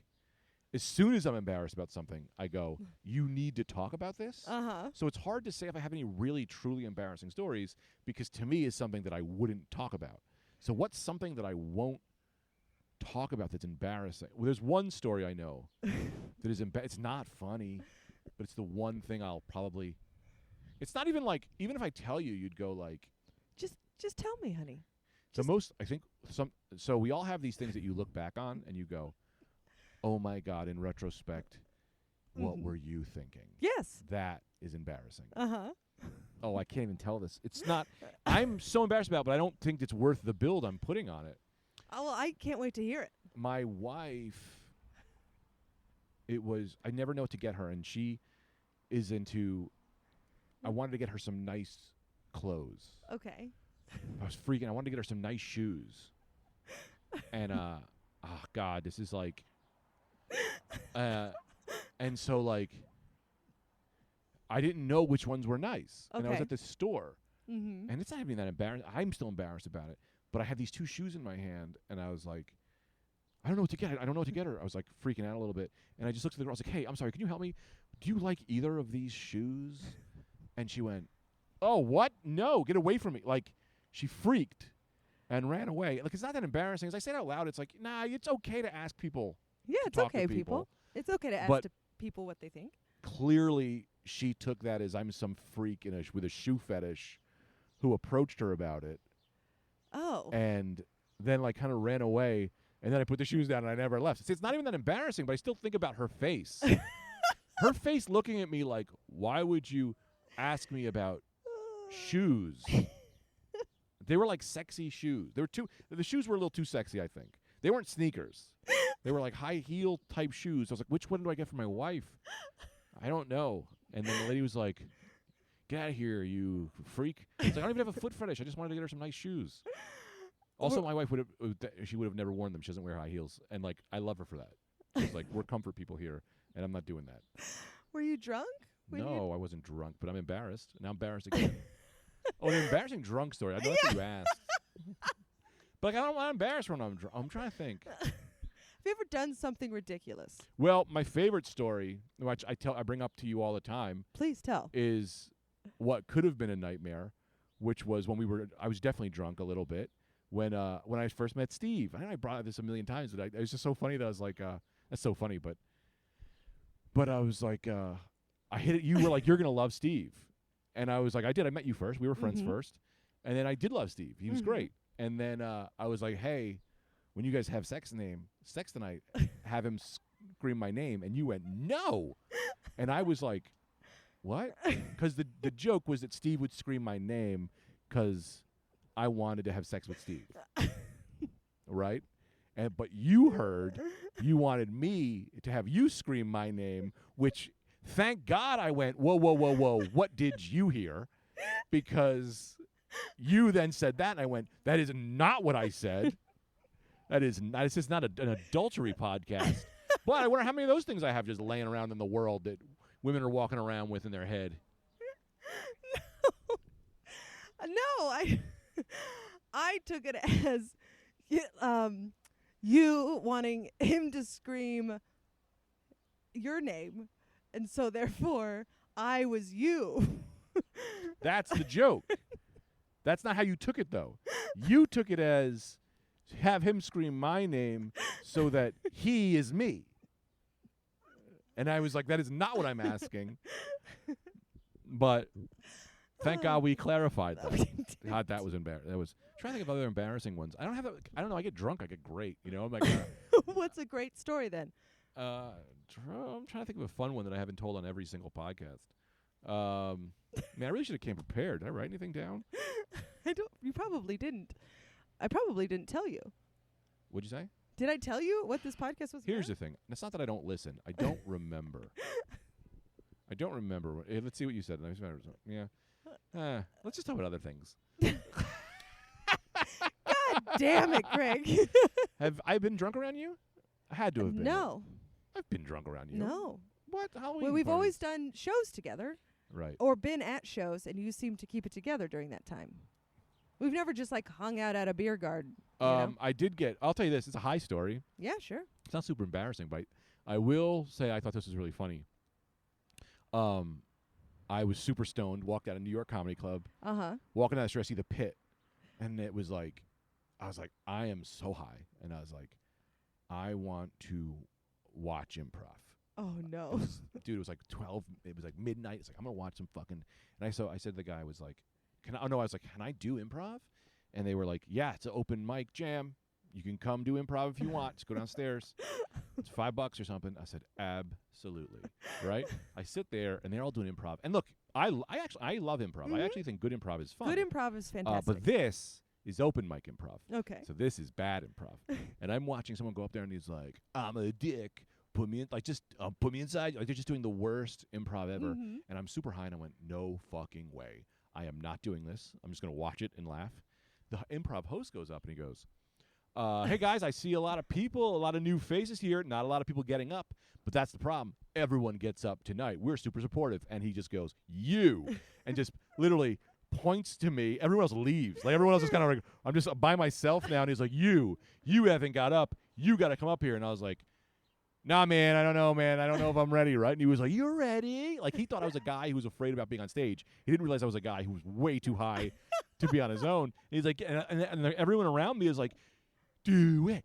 as soon as I'm embarrassed about something, I go, "You need to talk about this." So it's hard to say if I have any really truly embarrassing stories, because to me is something that I wouldn't talk about. So what's something that I won't talk about that's embarrassing? Well, there's one story I know that is it's not funny, but it's the one thing I'll probably. It's not even like, even if I tell you, you'd go like, just tell me, honey. I think so we all have these things that you look back on and you go, "Oh my God, in retrospect, what were you thinking?" Yes. That is embarrassing. Uh-huh. Oh, I can't even tell this. It's not, I'm so embarrassed about it, but I don't think it's worth the build I'm putting on it. Oh, well, I can't wait to hear it. My wife, I never know what to get her, and she is into, I wanted to get her some nice clothes. Okay. I was freaking, I wanted to get her some nice shoes. And, oh God, this is like, and so like, I didn't know which ones were nice. Okay. And I was at this store. Mm-hmm. And it's not even that embarrassing. I'm still embarrassed about it. But I had these two shoes in my hand, and I was like, I don't know what to get. I don't know what to get her. I was like freaking out a little bit. And I just looked at the girl. I was like, "Hey, I'm sorry. Can you help me? Do you like either of these shoes?" And she went, "Oh, what? No, get away from me." Like, she freaked and ran away. Like, it's not that embarrassing. As I say it out loud, it's like, nah, it's okay to ask people. Yeah, it's okay, people. It's okay to ask people what they think. Clearly, she took that as I'm some freak with a shoe fetish who approached her about it. Oh. And then, like, kind of ran away. And then I put the shoes down, and I never left. See, it's not even that embarrassing, but I still think about her face. Her face looking at me like, why would you ask me about shoes? They were like sexy shoes. The shoes were a little too sexy, I think. They weren't sneakers. They were like high heel type shoes. I was like, which one do I get for my wife? I don't know. And then the lady was like, "Get out of here, you freak." I was like, "I don't even have a foot fetish. I just wanted to get her some nice shoes." Also, my wife would have never worn them. She doesn't wear high heels. And like, I love her for that. She's like, we're comfort people here, and I'm not doing that. Were you drunk? No, I wasn't drunk, but I'm embarrassed. Now I'm embarrassed again. Oh, an embarrassing drunk story. I know that's what you asked. But I don't want to embarrass when I'm drunk. I'm trying to think. Have you ever done something ridiculous? Well, my favorite story, which I bring up to you all the time, Please tell. is what could have been a nightmare, which was when I was definitely drunk a little bit when I first met Steve. I know I brought this a million times, but it was just so funny that I was like, that's so funny. But I was like, I hit it. You were like, you're gonna love Steve, and I was like, I did. I met you first. We were friends first, and then I did love Steve. He was great. And then I was like, hey, when you guys have sex tonight, have him scream my name. And you went, no. And I was like, what? Because the joke was that Steve would scream my name because I wanted to have sex with Steve. Right? But you heard you wanted me to have you scream my name, which thank God I went, whoa, whoa, whoa, whoa. What did you hear? Because you then said that, and I went, that is not what I said. This is not an adultery podcast. But I wonder how many of those things I have just laying around in the world that women are walking around with in their head. No, I took it as you wanting him to scream your name, and so therefore I was you. That's the joke. That's not how you took it, though. You took it as have him scream my name so that he is me. And I was like, that is not what I'm asking. But thank God we clarified that. God, that was embarrassing. I'm trying to think of other embarrassing ones. I don't know. I get drunk. I get great. You know, I'm like, what's a great story then? I'm trying to think of a fun one that I haven't told on every single podcast. Man, I really should have came prepared. Did I write anything down? You probably didn't. I probably didn't tell you. What'd you say? Did I tell you what this podcast was Here's about? the thing. It's not that I don't listen. I don't remember. I don't remember. Let's see what you said. Yeah. Let's just talk about other things. God damn it, Greg. Have I been drunk around you? I had to have been. No. I've been drunk around you. No. What? Halloween Well, we've party? always done shows together. Right. Or been at shows, and you seem to keep it together during that time. We've never just like hung out at a beer garden. You know? I did I'll tell you this. It's a high story. Yeah, sure. It's not super embarrassing, but I will say I thought this was really funny. I was super stoned, walked out of New York Comedy Club. Walking down the street, I see the Pit. And it was like, I was like, I am so high. And I was like, I want to watch improv. Oh, no. Dude, it was like 12. It was like midnight. It's like, I'm going to watch some fucking. And I said to the guy, I was like, I was like, can I do improv? And they were like, yeah, it's an open mic jam. You can come do improv if you want. Just go downstairs. It's $5 or something. I said, absolutely. Right? I sit there, and they're all doing improv. And look, I love improv. I actually think good improv is fun. Good improv is fantastic. But this is open mic improv. Okay. So this is bad improv. And I'm watching someone go up there, and he's like, I'm a dick. Put me in, like, just put me inside. Like, they're just doing the worst improv ever. And I'm super high, and I went, no fucking way. I am not doing this. I'm just going to watch it and laugh. The improv host goes up, and he goes, hey, guys, I see a lot of people, a lot of new faces here, not a lot of people getting up. But that's the problem. Everyone gets up tonight. We're super supportive. And he just goes, you, and just literally points to me. Everyone else leaves. Like, everyone else is kind of like, I'm just by myself now. And he's like, you haven't got up. You got to come up here. And I was like, nah, man, I don't know, man. I don't know if I'm ready, right? And he was like, you're ready? Like, he thought I was a guy who was afraid about being on stage. He didn't realize I was a guy who was way too high to be on his own. And he's like, and everyone around me is like, do it.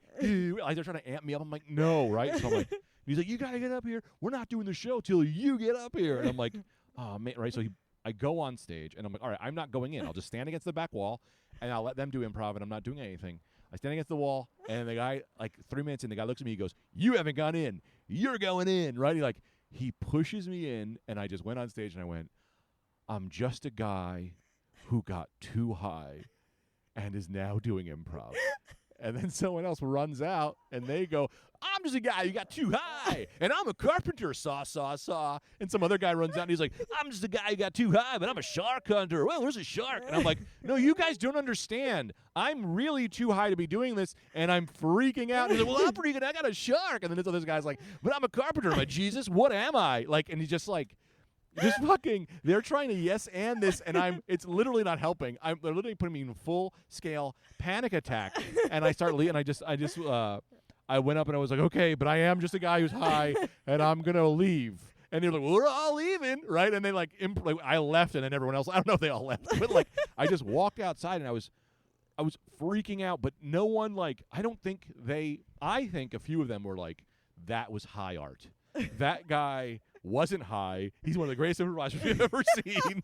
Like, they're trying to amp me up. I'm like, no, right? So I'm like, he's like, you got to get up here. We're not doing the show till you get up here. And I'm like, oh, man, right? So I go on stage, and I'm like, all right, I'm not going in. I'll just stand against the back wall, and I'll let them do improv, and I'm not doing anything. I stand against the wall, and the guy, like 3 minutes in, the guy looks at me, he goes, you haven't gone in. You're going in, right? He pushes me in, and I just went on stage, and I went, I'm just a guy who got too high and is now doing improv. And then someone else runs out, and they go, I'm just a guy who got too high, and I'm a carpenter, saw. And some other guy runs out, and he's like, I'm just a guy who got too high, but I'm a shark hunter. Well, there's a shark. And I'm like, no, you guys don't understand. I'm really too high to be doing this, and I'm freaking out. And he's like, well, I'm freaking out. I got a shark. And then this other guy's like, but I'm a carpenter. I'm like, Jesus, what am I? Like, and he's just like, Just fucking, they're trying to yes and this, and it's literally not helping. They're literally putting me in full scale panic attack, and I start leaving. I went up and I was like, okay, but I am just a guy who's high, and I'm gonna leave. And they're like, well, we're all leaving, right? And they like, I left, and then everyone else. I don't know if they all left, but like, I just walked outside, and I was freaking out. But no one I think a few of them were like, that was high art. That guy wasn't high. He's one of the greatest improvisers we've ever seen.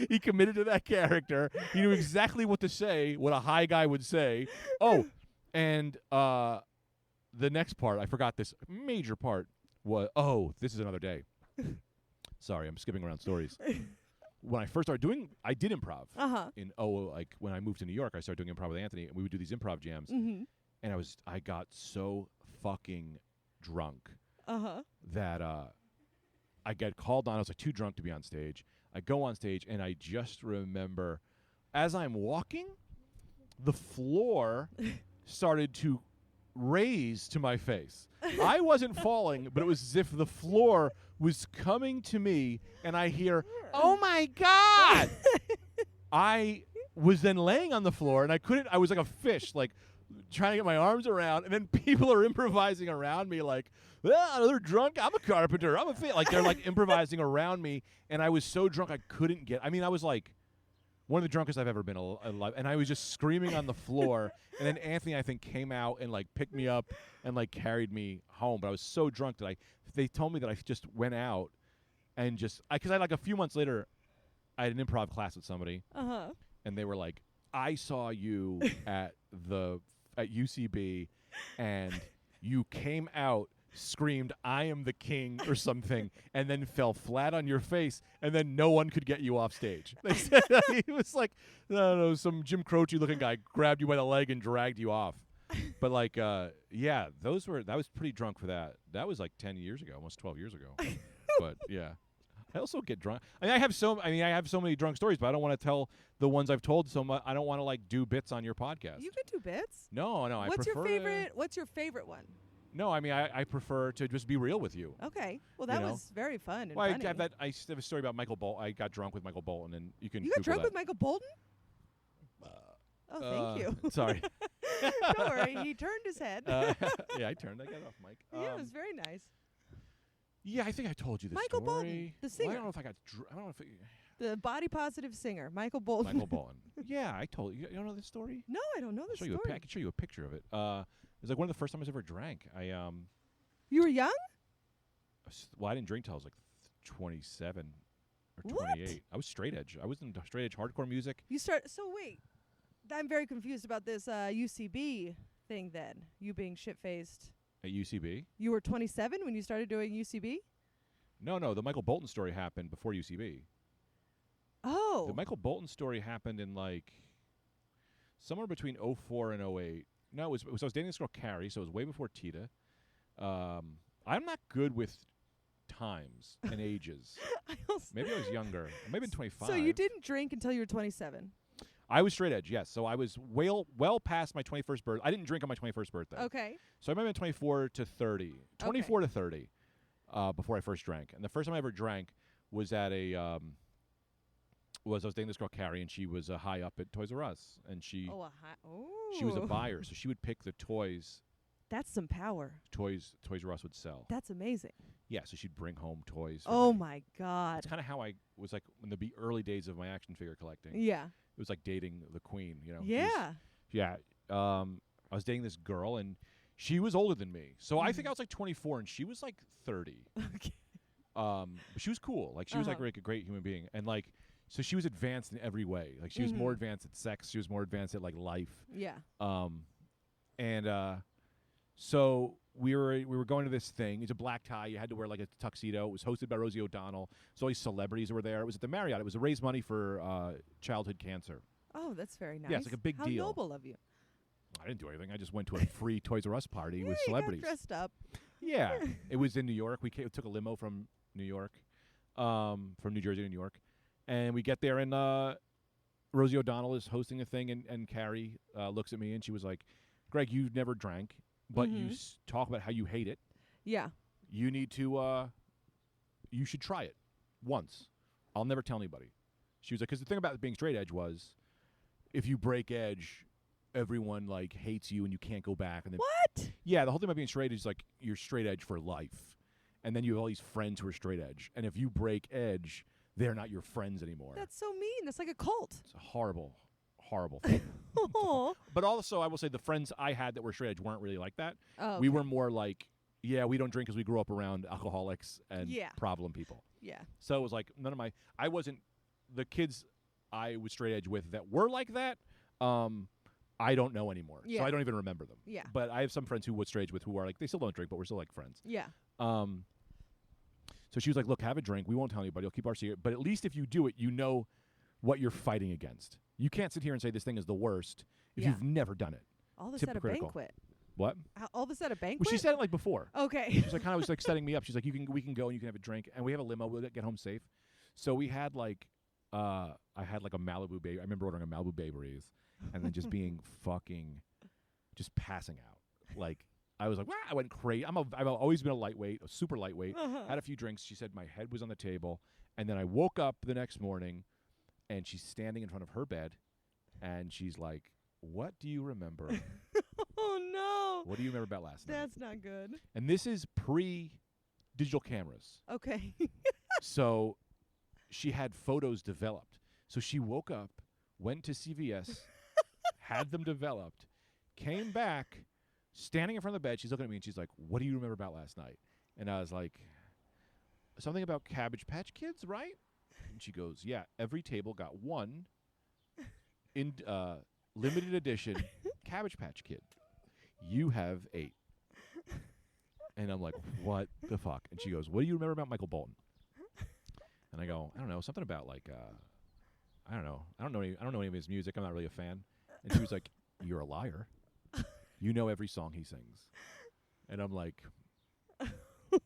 He committed to that character. He knew exactly what to say, what a high guy would say. Oh, and the next part, I forgot this major part was, this is another day. Sorry, I'm skipping around stories. When I first started I did improv. When I moved to New York, I started doing improv with Anthony, and we would do these improv jams. Mm-hmm. And I got so fucking drunk that I get called on. I was like too drunk to be on stage. I go on stage, and I just remember as I'm walking, the floor started to raise to my face. I wasn't falling, but it was as if the floor was coming to me, and I hear, "Oh my God!" I was then laying on the floor, and I was like a fish, like trying to get my arms around, and then people are improvising around me like, they're drunk, I'm a carpenter, I'm a fit. Like, they're like improvising around me, and I was so drunk I couldn't get, I was like one of the drunkest I've ever been alive, and I was just screaming on the floor, and then Anthony, I think, came out and like picked me up and like carried me home, but I was so drunk that they told me that I just went out and because I like a few months later, I had an improv class with somebody, and they were like, I saw you at UCB, and you came out, screamed, "I am the king" or something, and then fell flat on your face, and then no one could get you off stage. They said he was like, no, some Jim Croce looking guy grabbed you by the leg and dragged you off. But like, that was pretty drunk for that. That was like 10 years ago, almost 12 years ago. But yeah. I also get drunk. I have so many drunk stories, but I don't want to tell the ones I've told so much. I don't want to like do bits on your podcast. You can do bits. No, I What's prefer your favorite? What's your favorite one? No, I prefer to just be real with you. Okay. Well, that was very fun and funny. funny. I have a story about Michael Bolton. I got drunk with Michael Bolton, and you can. You got Google drunk that. with Michael Bolton? Thank you. Sorry. Don't worry. He turned his head. Yeah, I turned. I got off mic. Yeah, it was very nice. Yeah, I think I told you this Michael story. Bolton, the singer. Well, I don't know if I got. I don't know if. The body positive singer, Michael Bolton. Michael Bolton. Yeah, I told you. You don't know this story? No, I don't know this story. I can show you a picture of it. It was like one of the first times I ever drank. You were young? Well, I didn't drink till I was like 27 or What? 28. I was straight edge. I was in straight edge hardcore music. So wait, I'm very confused about this UCB thing. Then you being shit-faced At UCB? You were 27 when you started doing UCB? No. The Michael Bolton story happened before UCB. Oh. The Michael Bolton story happened in like somewhere between 04 and 08. No, I was dating this girl Carrie, so it was way before Tita. I'm not good with times and ages. Maybe I was younger. Maybe 25. So you didn't drink until you were 27? I was straight edge, yes. So I was well past my 21st birthday. I didn't drink on my 21st birthday. Okay. So I might have been 24 to 30. 24 to 30 before I first drank. And the first time I ever drank was at I was dating this girl Carrie, and she was high up at Toys R Us, and she was a buyer, so she would pick the toys. That's some power. Toys R Us would sell. That's amazing. Yeah, so she'd bring home toys. Oh my God. It's kind of how I was like in the early days of my action figure collecting. Yeah. It was like dating the queen, you know. Yeah. I was dating this girl, and she was older than me, so I think I was like 24, and she was like 30. Okay. But she was cool. Like she was like a great human being, and like. So she was advanced in every way. Like she was more advanced at sex. She was more advanced at like life. Yeah. So we were going to this thing. It's a black tie. You had to wear like a tuxedo. It was hosted by Rosie O'Donnell. So all these celebrities were there. It was at the Marriott. It was to raise money for childhood cancer. Oh, that's very nice. Yeah, it's like a big deal. How noble of you. I didn't do anything. I just went to a free Toys R Us party with celebrities. You got dressed up. Yeah. It was in New York. We took a limo from New York, from New Jersey to New York. And we get there, and Rosie O'Donnell is hosting a thing, and Carrie looks at me, and she was like, Greg, you've never drank, but you talk about how you hate it. Yeah. You need to, you should try it. once. I'll never tell anybody. She was like, because the thing about being straight edge was, if you break edge, everyone like hates you and you can't go back. And then What? Yeah, the whole thing about being straight is like you're straight edge for life, and then you have all these friends who are straight edge. And if you break edge, they're not your friends anymore. That's so mean. That's like a cult. It's a horrible, horrible thing. Oh. But also, I will say the friends I had that were straight edge weren't really like that. Oh, We okay. were more like, yeah, we don't drink because we grew up around alcoholics and problem people. Yeah. So it was like I wasn't the kids I was straight edge with that were like that. I don't know anymore, Yeah. so I don't even remember them. Yeah. But I have some friends who was straight edge with who are like they still don't drink, but we're still like friends. Yeah. So she was like, "Look, have a drink. We won't tell anybody. You'll keep our secret. But at least if you do it, you know what you're fighting against. You can't sit here and say this thing is the worst if Yeah. you've never done it." All this at a Hypocritical. banquet. What? All this at a banquet? Well, she said it like before. Okay. She's like kind of was like setting me up. She's like, we can go and you can have a drink, and we have a limo. We'll get home safe. So we had like, I had like a Malibu Bay. I remember ordering a Malibu Bay Breeze, and then just being fucking, just passing out. Like I was like, wow, I went crazy. I've always been a super lightweight. Had a few drinks. She said my head was on the table, and then I woke up the next morning, and she's standing in front of her bed, and she's like, "What do you remember?" Oh no. What do you remember about last night? That's not good. And this is pre-digital cameras. Okay. So she had photos developed. So she woke up, went to CVS, had them developed, came back, standing in front of the bed. She's looking at me and she's like, "What do you remember about last night?" And I was like, "Something about Cabbage Patch Kids, right?" And she goes, "Yeah, every table got one in limited edition Cabbage Patch Kid. You have 8. And I'm like, "What the fuck?" And she goes, "What do you remember about Michael Bolton?" And I go, "I don't know, something about like I don't know. I don't know any of his music. I'm not really a fan." And she was like, "You're a liar. You know every song he sings." And I'm like,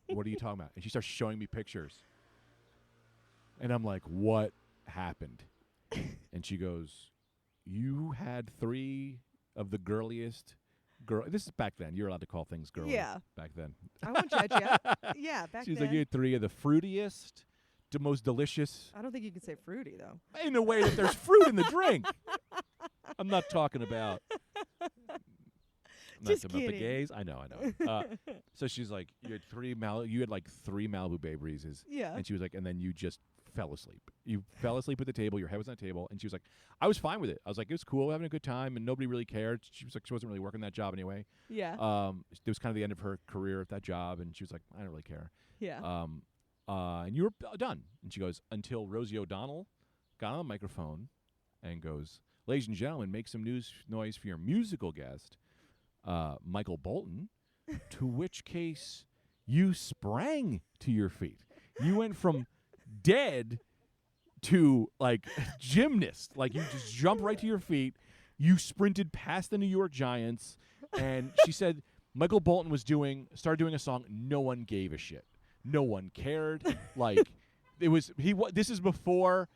"What are you talking about?" And she starts showing me pictures. And I'm like, "What happened?" And she goes, "You had 3 of the girliest girl." This is back then. You're allowed to call things girly. Yeah. Back then. I won't judge you. Yeah, back She was then. like, "You had 3 of the fruitiest, the most delicious." I don't think you can say fruity though. In a way that there's fruit in the drink. I'm not talking about. Just talking about the kidding. gays. I know. So she's like, you had like 3 Malibu Bay Breezes. Yeah. And she was like, and then you just fell asleep. You fell asleep at the table. Your head was on the table. And she was like, I was fine with it. I was like, it was cool, having a good time, and nobody really cared. She was like, she wasn't really working that job anyway. Yeah. It was kind of the end of her career at that job, and she was like, I don't really care. Yeah. And you were done. And she goes, until Rosie O'Donnell got on the microphone and goes, "Ladies and gentlemen, make some noise for your musical guest, Michael Bolton," to which case you sprang to your feet. You went from dead to like gymnast. Like you just jumped right to your feet. You sprinted past the New York Giants, and she said Michael Bolton started doing a song. No one gave a shit. No one cared. Like this is before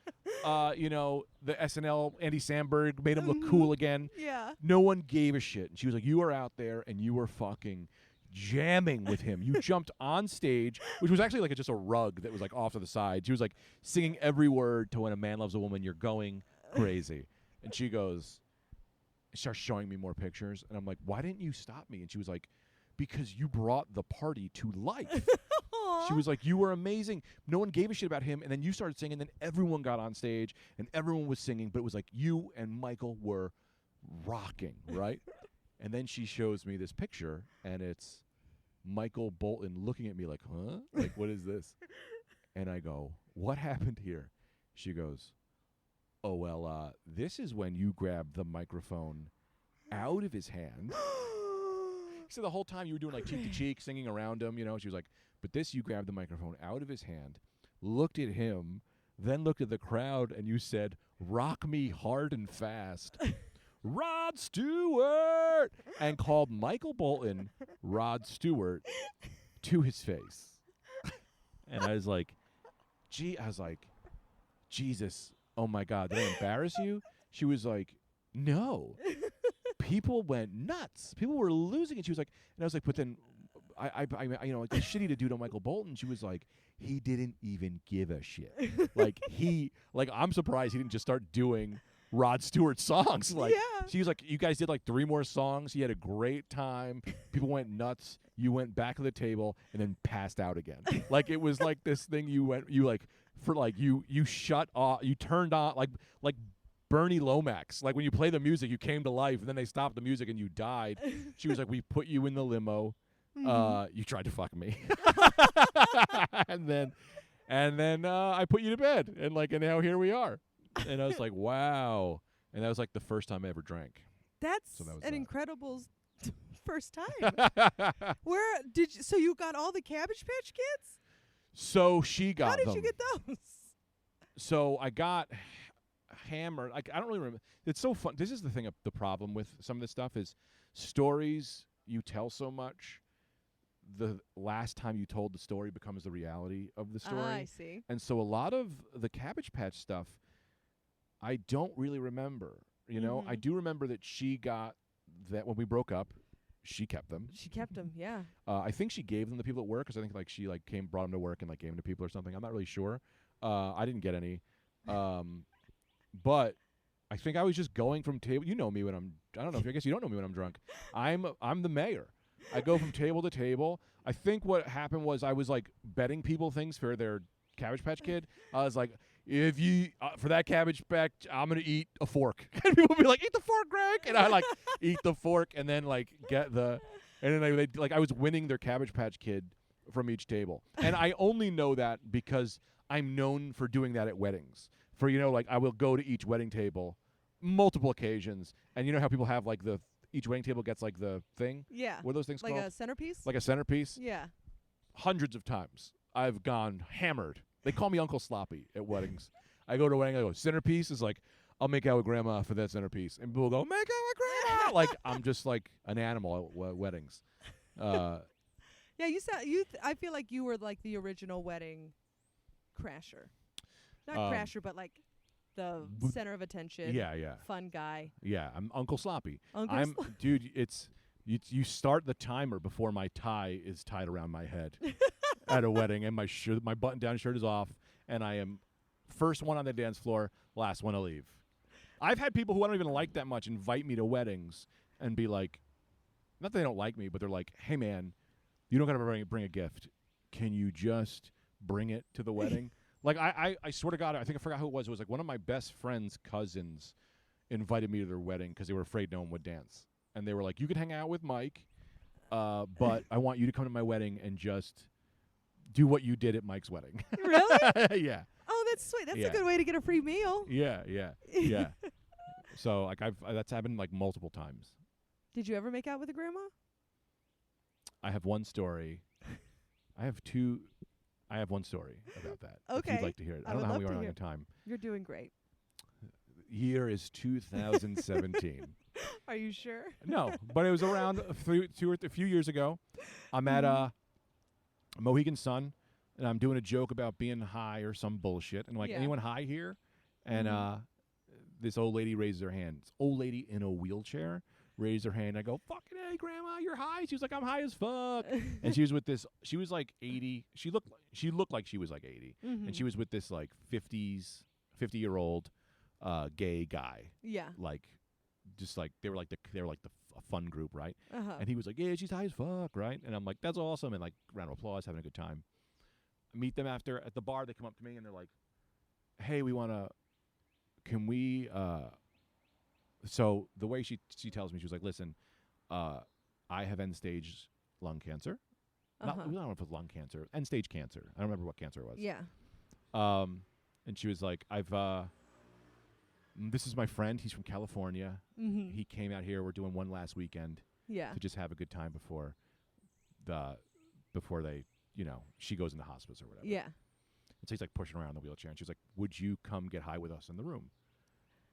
the SNL Andy Samberg made him look cool again. Yeah. No one gave a shit. And she was like, "You were out there and you were fucking jamming with him. You jumped on stage," which was actually like just a rug that was like off to the side. She was like singing every word to "When a Man Loves a Woman, You're Going Crazy." And she starts showing me more pictures. And I'm like, "Why didn't you stop me?" And she was like, "Because you brought the party to life." She was like, "You were amazing. No one gave a shit about him. And then you started singing. And then everyone got on stage and everyone was singing. But it was like you and Michael were rocking, right?" And then she shows me this picture, and it's Michael Bolton looking at me like, "Huh? Like, what is this?" And I go, "What happened here?" She goes, "Oh, well, this is when you grabbed the microphone out of his hand." So the whole time you were doing like cheek to cheek, singing around him, she was like, "But this, you grabbed the microphone out of his hand, looked at him, then looked at the crowd, and you said, 'Rock me hard and fast.' Rod Stewart," and called Michael Bolton Rod Stewart to his face. And I was like, "Jesus, oh my God, did I embarrass you?" She was like, "No." People went nuts. People were losing it. She was like, and I was like, "But then you know, like it's shitty to do to Michael Bolton. She was like, he didn't even give a shit. like I'm surprised he didn't just start doing Rod Stewart songs. Like she was like, you guys did like 3 more songs. He had a great time. People went nuts. You went back to the table and then passed out again. Like it was like this thing you shut off, you turned on like Bernie Lomax. Like when you play the music, you came to life, and then they stopped the music and you died. She was like, we put you in the limo. You tried to fuck me. and then I put you to bed. And now here we are. And I was like, wow. And that was like the first time I ever drank. That's an incredible first time. So you got all the Cabbage Patch Kids? So she got them. How did you get those? So I got hammered. I don't really remember. It's so fun. This is the thing. The problem with some of this stuff is stories you tell so much. The last time you told the story becomes the reality of the story. I see. And so a lot of the Cabbage Patch stuff, I don't really remember. You know, I do remember that she got that when we broke up. She kept them. She kept them, yeah. I think she gave them to people at work, because I think she brought them to work and gave them to people or something. I'm not really sure. I didn't get any. But I think I was just going from table. You know me when I guess you don't know me when I'm drunk. I'm the mayor. I go from table to table. I think what happened was I was betting people things for their Cabbage Patch Kid. I was like, if you for that Cabbage Patch, I'm gonna eat a fork. And people would be like, eat the fork, Greg. And I eat the fork and then get the, and then they I was winning their Cabbage Patch Kid from each table. And I only know that because I'm known for doing that at weddings. For I will go to each wedding table multiple occasions, and you know how people have each wedding table gets the thing? Yeah. What are those things called? Like a centerpiece? Like a centerpiece? Yeah. Hundreds of times I've gone hammered. They call me Uncle Sloppy at weddings. I go to a wedding, I go, centerpiece is I'll make out with grandma for that centerpiece. And people go, make out with grandma. I'm just an animal at weddings. Yeah, I feel like you were the original wedding crasher. Not crasher, but the center of attention. Yeah. Fun guy. Yeah, I'm Uncle Sloppy. Sloppy. Dude, it's you start the timer before my tie is tied around my head at a wedding, and my button-down shirt is off, and I am first one on the dance floor, last one to leave. I've had people who I don't even like that much invite me to weddings and be like, not that they don't like me, but they're like, hey man, you don't gotta bring a gift. Can you just bring it to the wedding? I swear to God, I think I forgot who it was. It was one of my best friend's cousins invited me to their wedding because they were afraid no one would dance. And they were like, you can hang out with Mike, but I want you to come to my wedding and just do what you did at Mike's wedding. Really? Yeah. Oh, that's sweet. That's a good way to get a free meal. Yeah. So that's happened multiple times. Did you ever make out with a grandma? I have one story. I have one story about that. Okay. If you'd like to hear it. I don't know how we are on time. You're doing great. Year is 2017. Are you sure? No, but it was around a few years ago. I'm at Mohegan Sun, and I'm doing a joke about being high or some bullshit. And anyone high here? And this old lady raises her hand. This old lady in a wheelchair raised her hand. I go, fucking hey, grandma, you're high. She was like, I'm high as fuck. And she was with this. She was 80. She looked like she was 80, and she was with this 50-year-old gay guy. Yeah. They were the fun group, right? And he was like, yeah, she's high as fuck, right? And I'm like, that's awesome. And round of applause, having a good time. I meet them after at the bar. They come up to me and they're like, hey, can we so the way she tells me, she was like, listen, I have end-stage lung cancer. I don't know if it was lung cancer. End-stage cancer. I don't remember what cancer it was. Yeah. And she was like, this is my friend. He's from California. He came out here. We're doing one last weekend. Yeah. To just have a good time before they, she goes into hospice or whatever. Yeah. And so he's pushing around in the wheelchair, and she's like, would you come get high with us in the room?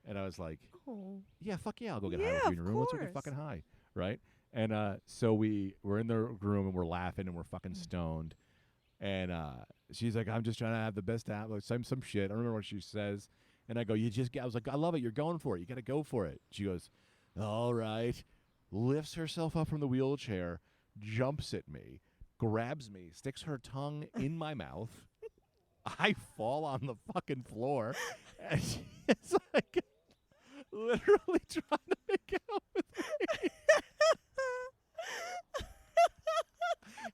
And I was like, oh. Yeah, fuck yeah, I'll go get high with you in your room. Let's go get fucking high, right? And so we're in the room, and we're laughing, and we're fucking stoned. And she's like, I'm just trying to have the best time. Some shit. I don't remember what she says. And I go, I was like, I love it. You're going for it. You got to go for it. She goes, all right. Lifts herself up from the wheelchair, jumps at me, grabs me, sticks her tongue in my mouth. I fall on the fucking floor, and she's like literally trying to make out with me.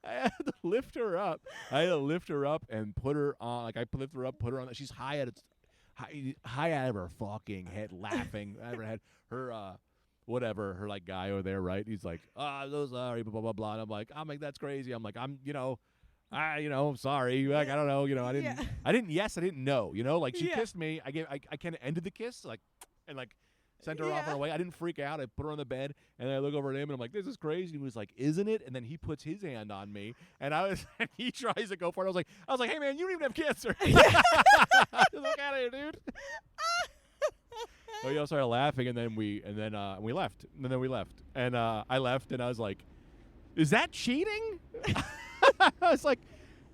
I had to lift her up. And put her on. Like I lift her up, put her on. She's high out of her fucking head, laughing. Out of her head. Her whatever, her like guy over there, right? He's like, oh, I'm so sorry, blah blah blah. And I'm like, that's crazy. I'm like, I'm sorry. Like I don't know. I didn't. Yes, I didn't know. Like she kissed me. I kind of ended the kiss, like, and like. Sent her off on her way. I didn't freak out. I put her on the bed, and then I look over at him, and I'm like, "This is crazy." And he was like, "Isn't it?" And then he puts his hand on me, and he tries to go for it. I was like, "Hey man, you don't even have cancer." Just look out of here, dude. So we all started laughing, and then we left, and then we left, and I left, and I was like, "Is that cheating?" I was like,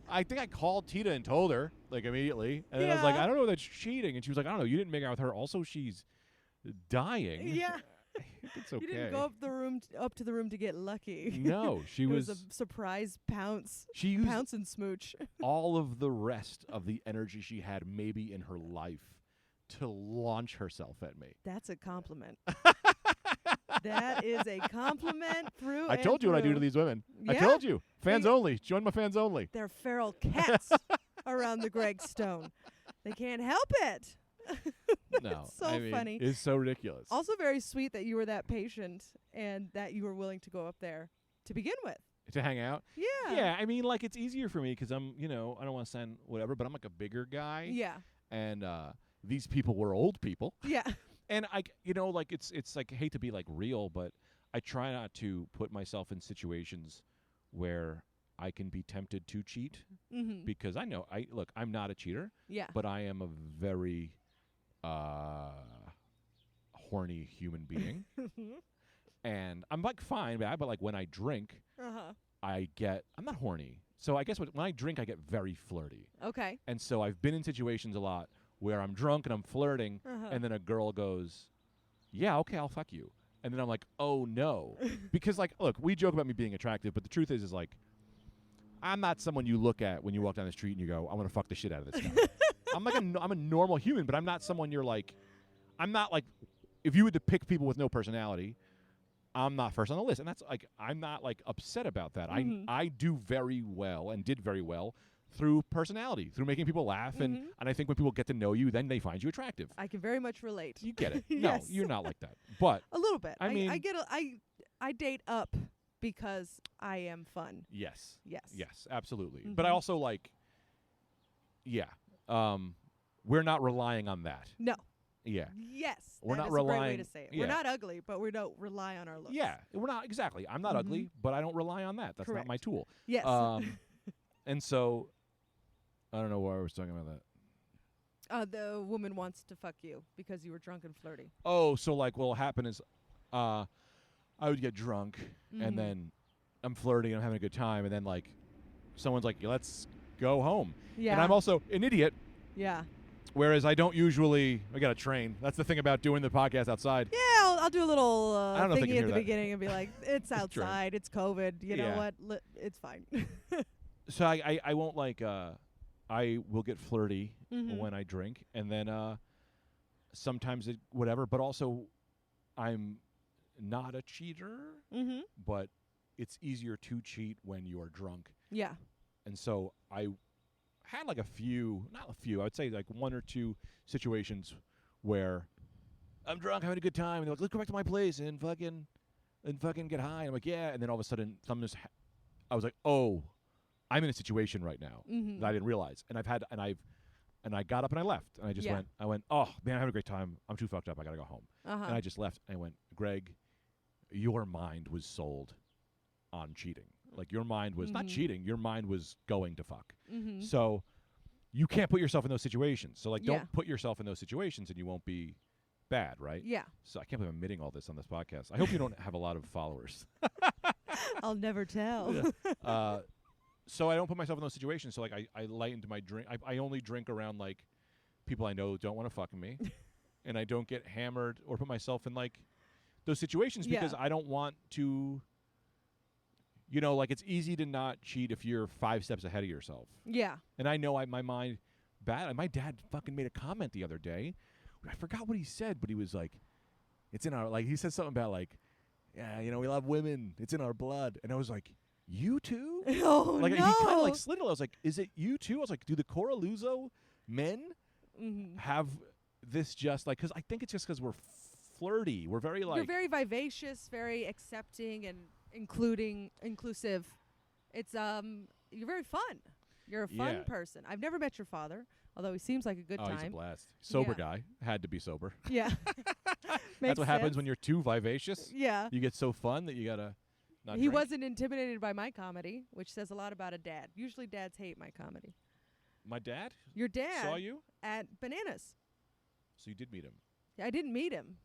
I think I called Tita and told her like immediately, and then I was like, "I don't know if that's cheating," and she was like, "I don't know. You didn't make out with her. Also, she's dying." Yeah. It's okay. You didn't go up to the room to get lucky. No, she was a surprise pounce. She used pounce and smooch. all of the rest of the energy she had maybe in her life to launch herself at me. That's a compliment. That is a compliment through. I told you what I do to these women. Yeah. I told you. Fans only. Join my fans only. They're feral cats around the Greg Stone. They can't help it. No, it's so funny. It's so ridiculous. Also very sweet that you were that patient and that you were willing to go up there to begin with. To hang out? Yeah. Yeah, I mean, like, it's easier for me because I'm, I don't want to sound whatever, but I'm like a bigger guy. Yeah. And these people were old people. Yeah. And like it's like, I hate to be like real, but I try not to put myself in situations where I can be tempted to cheat because I know I'm not a cheater. Yeah. But I am a very horny human being. And I'm like fine, but like when I drink, I'm not horny. So I guess when I drink, I get very flirty. Okay. And so I've been in situations a lot where I'm drunk and I'm flirting, and then a girl goes, "Yeah, okay, I'll fuck you." And then I'm like, "Oh no," because like, look, we joke about me being attractive, but the truth is like, I'm not someone you look at when you walk down the street and you go, "I want to fuck the shit out of this guy." I'm a normal human, but I'm not someone you're like. I'm not like, if you were to pick people with no personality, I'm not first on the list, and that's like, I'm not like upset about that. I do very well and did very well through personality, through making people laugh, and I think when people get to know you, then they find you attractive. I can very much relate. You get it. Yes. No, you're not like that. But a little bit. I mean, I date up because I am fun. Yes. Yes. Yes, absolutely. But I also like, we're not relying on that. No. Yeah. Yes. We're that not is relying. A great way to say it. Yeah. We're not ugly, but we don't rely on our looks. Yeah, we're not exactly. I'm not ugly, but I don't rely on that. That's Correct. not my tool. Yes. And so, I don't know why I was talking about that. The woman wants to fuck you because you were drunk and flirty. Oh, so like what'll happen is, I would get drunk, and then I'm flirting and I'm having a good time, and then like, someone's like, "Let's go home." Yeah. And I'm also an idiot. Yeah. Whereas I don't usually, I got to train. That's the thing about doing the podcast outside. Yeah, I'll do a little don't know if they thingy can at hear the that. beginning and be like, it's outside, it's COVID, you know Yeah. what, it's fine. So I won't like, I will get flirty when I drink, and then sometimes whatever, but also I'm not a cheater, but it's easier to cheat when you're drunk. Yeah. And so I had like I would say like one or two situations where I'm drunk, having a good time, and they're like, "Let's go back to my place and fucking get high." And I'm like, "Yeah," and then all of a sudden I was like, "Oh, I'm in a situation right now that I didn't realize," and I got up and I left, and I just went, "Oh man, I'm having a great time. I'm too fucked up. I gotta go home," and I just left. And I went, "Greg, your mind was sold on cheating. Like your mind was not cheating. Your mind was going to fuck. So you can't put yourself in those situations. So like, don't put yourself in those situations, and you won't be bad, right?" Yeah. So I can't believe I'm admitting all this on this podcast. I hope you don't have a lot of followers. I'll never tell. Yeah. So I don't put myself in those situations. So like, I lightened my drink. I only drink around like people I know don't want to fuck me, and I don't get hammered or put myself in like those situations because I don't want to you know, like it's easy to not cheat if you're 5 steps ahead of yourself. Yeah. And I know my mind bad. My dad fucking made a comment the other day. I forgot what he said, but he was like, it's in our, like, he said something about like, yeah, you know, we love women. It's in our blood. And I was like, you too? Oh, like, no. He kind of like slid it. I was like, is it you too? I was like, do the Coraluzzo men have this just like, because I think it's just because we're flirty. We're very like. You're very vivacious, very accepting and inclusive. It's you're very fun. You're a fun person. I've never met your father, although he seems like a good time. He's a blast. Sober guy. Had to be sober. Yeah. That's what happens when you're too vivacious. Yeah. You get so fun that you gotta not He drink. wasn't intimidated by my comedy, which says a lot about a dad. Usually dads hate my comedy. My dad? Your dad saw you? at Bananas. So you did meet him. I didn't meet him.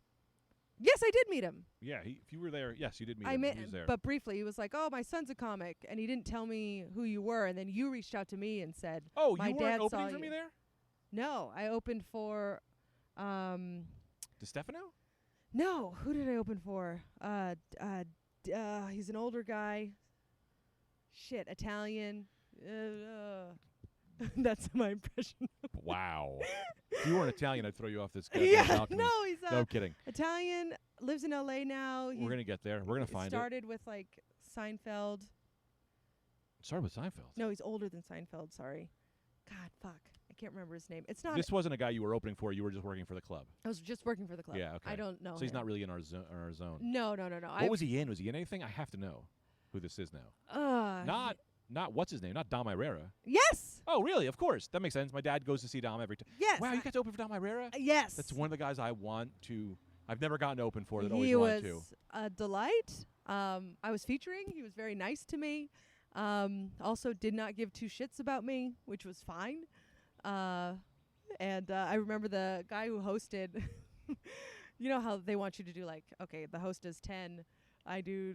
Yes, I did meet him. Yeah, if you were there, yes, you did meet him. He was there. But briefly, he was like, "Oh, my son's a comic," and he didn't tell me who you were. And then you reached out to me and said, "Oh, my you dad weren't saw opening for you." me there?" No, I opened for. DeStefano? No, who did I open for? He's an older guy. Shit, Italian. That's my impression. Wow. If you weren't Italian, I'd throw you off this guy. Yeah, no, he's no, I'm kidding. Italian, lives in L.A. now. We're going to get there. We're going to find it. Started with, like, Seinfeld. Started with Seinfeld? No, he's older than Seinfeld, sorry. God, fuck. I can't remember his name. It's not. This wasn't a guy you were opening for. You were just working for the club. I was just working for the club. Yeah, okay. I don't know So he's him. not really in our zone. No. What was he in? Was he in anything? I have to know who this is now. Not what's his name? Not Dom Irrera. Yes. Oh, really? Of course. That makes sense. My dad goes to see Dom every time. Yes. Wow, you got to open for Dom Irrera? Yes. That's one of the guys I want to. I've never gotten open for that. Always wanted to. He was a delight. I was featuring. He was very nice to me. Also did not give two shits about me, which was fine. And I remember the guy who hosted. You know how they want you to do like, okay, the host does 10, I do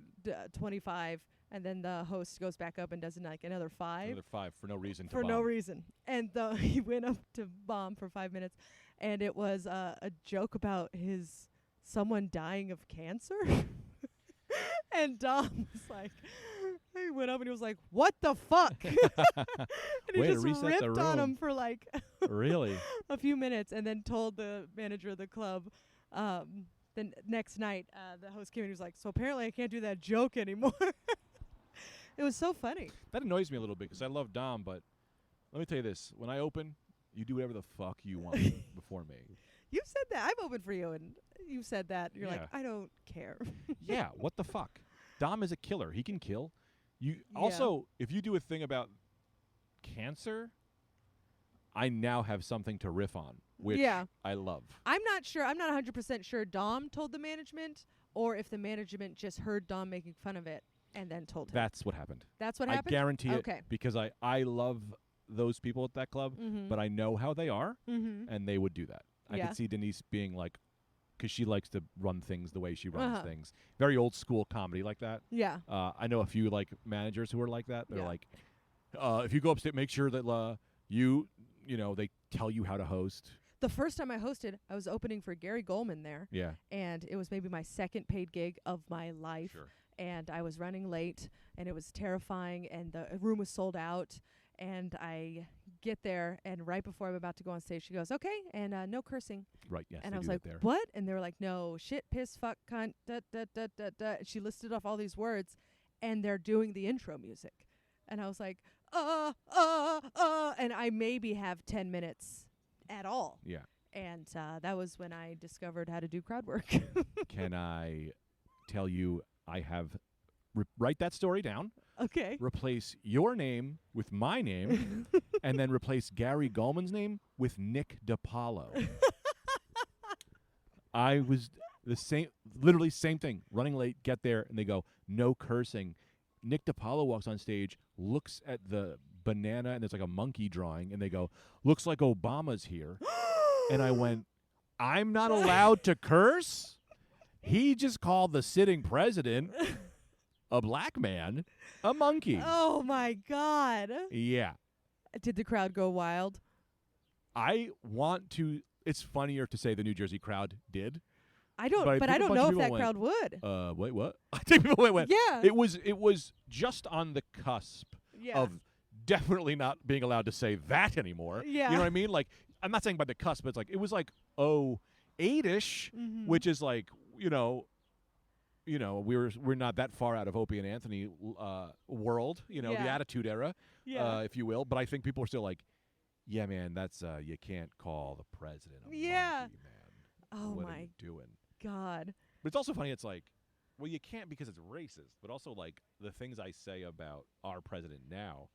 25. And then the host goes back up and does like another 5. Another 5 for no reason. For no reason. And he went up to bomb for 5 minutes. And it was a joke about someone dying of cancer. And Dom was like, he went up and he was like, "What the fuck?" And he Way to just reset the ripped on room. him for like Really? a few minutes and then told the manager of the club the next night, the host came and he was like, "So apparently I can't do that joke anymore." It was so funny. That annoys me a little bit because I love Dom, but let me tell you this. When I open, you do whatever the fuck you want before me. You said that. I've opened for you, and you said that. You're like, Yeah. I don't care. Yeah, what the fuck? Dom is a killer. He can kill. Also, if you do a thing about cancer, I now have something to riff on, which I love. I'm not sure. I'm not 100% sure Dom told the management or if the management just heard Dom making fun of it and then told him. That's what happened. That's what I happened? guarantee it Okay. because I love those people at that club, but I know how they are, and they would do that. I could see Denise being like, because she likes to run things the way she runs things. Very old school comedy like that. Yeah. I know a few like managers who are like that. They're like, if you go upstate, make sure that you know, they tell you how to host. The first time I hosted, I was opening for Gary Goldman there. Yeah. And it was maybe my second paid gig of my life. Sure. And I was running late, and it was terrifying, and the room was sold out. And I get there, and right before I'm about to go on stage, she goes, "Okay, and no cursing." Right, yes. And they I was do like, that there. "What?" And they were like, "No, shit, piss, fuck, cunt, da, da, da, da, da." And she listed off all these words, and they're doing the intro music. And I was like, and I maybe have 10 minutes at all. Yeah. And that was when I discovered how to do crowd work. Can I tell you I have write that story down. Okay. Replace your name with my name, and then replace Gary Goldman's name with Nick DiPaolo. I was literally same thing. Running late, get there, and they go, no cursing. Nick DiPaolo walks on stage, looks at the banana, and there's like a monkey drawing, and they go, looks like Obama's here. And I went, I'm not allowed to curse? He just called the sitting president a black man a monkey. Oh, my God. Yeah. Did the crowd go wild? I want to. It's funnier to say the New Jersey crowd did. I don't, But but I I think a don't bunch know of if that people crowd would. wait, what? I think people went. Yeah. It was just on the cusp Yeah. of definitely not being allowed to say that anymore. Yeah. You know what I mean? Like, I'm not saying by the cusp, but it's like, it was like, 8-ish, which is like, we're not that far out of Opie and Anthony world, the Yeah. Attitude Era, Yeah. if you will. But I think people are still like, yeah, man, that's you can't call the president a Yeah. monkey, man. Oh what are my you doing? God. But it's also funny. It's like, well, you can't because it's racist. But also, like, the things I say about our president now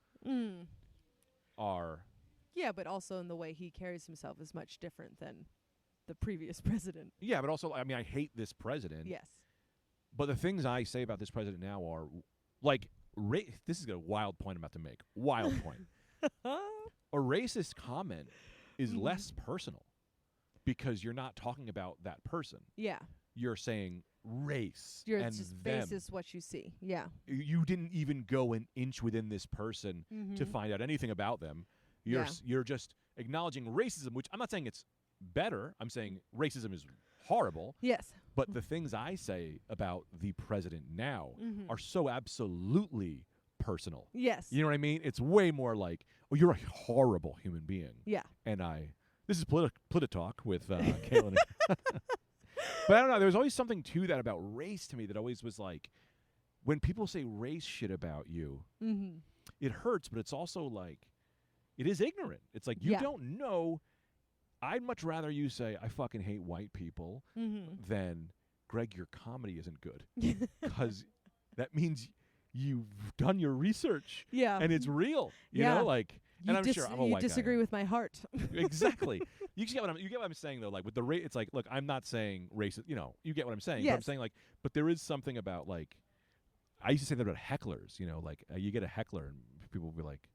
are. Yeah, but also in the way he carries himself is much different than the previous president. Yeah, but also, I mean, I hate this president. Yes. But the things I say about this president now are, like, this is a wild point I'm about to make. Wild point. A racist comment is less personal because you're not talking about that person. Yeah. You're saying race You're and just them. basis what you see. Yeah. You didn't even go an inch within this person to find out anything about them. You're just acknowledging racism, which I'm not saying it's better. I'm saying racism is horrible. Yes. But the things I say about the president now are so absolutely personal. Yes. You know what I mean? It's way more like, oh, you're a horrible human being. Yeah. And this is Polititalk with Caitlin. But I don't know. There was always something to that about race to me that always was like, when people say race shit about you, it hurts, but it's also like, it is ignorant. It's like, you don't know. I'd much rather you say, I fucking hate white people than, Greg, your comedy isn't good. Because that means you've done your research. Yeah. And it's real. You know, like, and I'm sure I'm a you white guy. disagree with my heart. Exactly. You get what I'm saying though. Like with the it's like, look, I'm not saying racist. You get what I'm saying. Yes. But I'm saying like, but there is something about like, I used to say that about hecklers. Like you get a heckler and people will be like,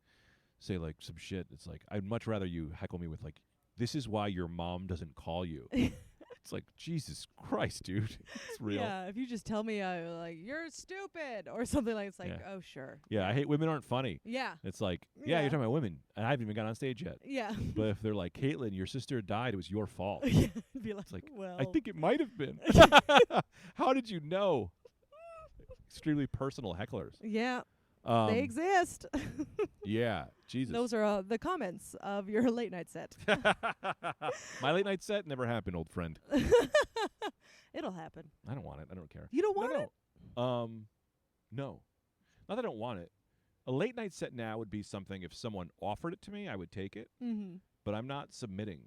say like some shit. It's like, I'd much rather you heckle me with like, this is why your mom doesn't call you. It's like, Jesus Christ, dude. It's real. Yeah, if you just tell me, like, you're stupid or something like, it's like, oh, sure. Yeah, I hate women aren't funny. Yeah. It's like, yeah, you're talking about women, and I haven't even got on stage yet. Yeah. But if they're like, Caitlin, your sister died, it was your fault. Yeah. Be like, It's like, well. I think it might have been. How did you know? Extremely personal hecklers. Yeah. They exist. Yeah, Jesus. Those are the comments of your late night set. My late night set never happened, old friend. It'll happen. I don't want it. I don't care. You don't want it? No. Not that I don't want it. A late night set now would be something if someone offered it to me, I would take it. But I'm not submitting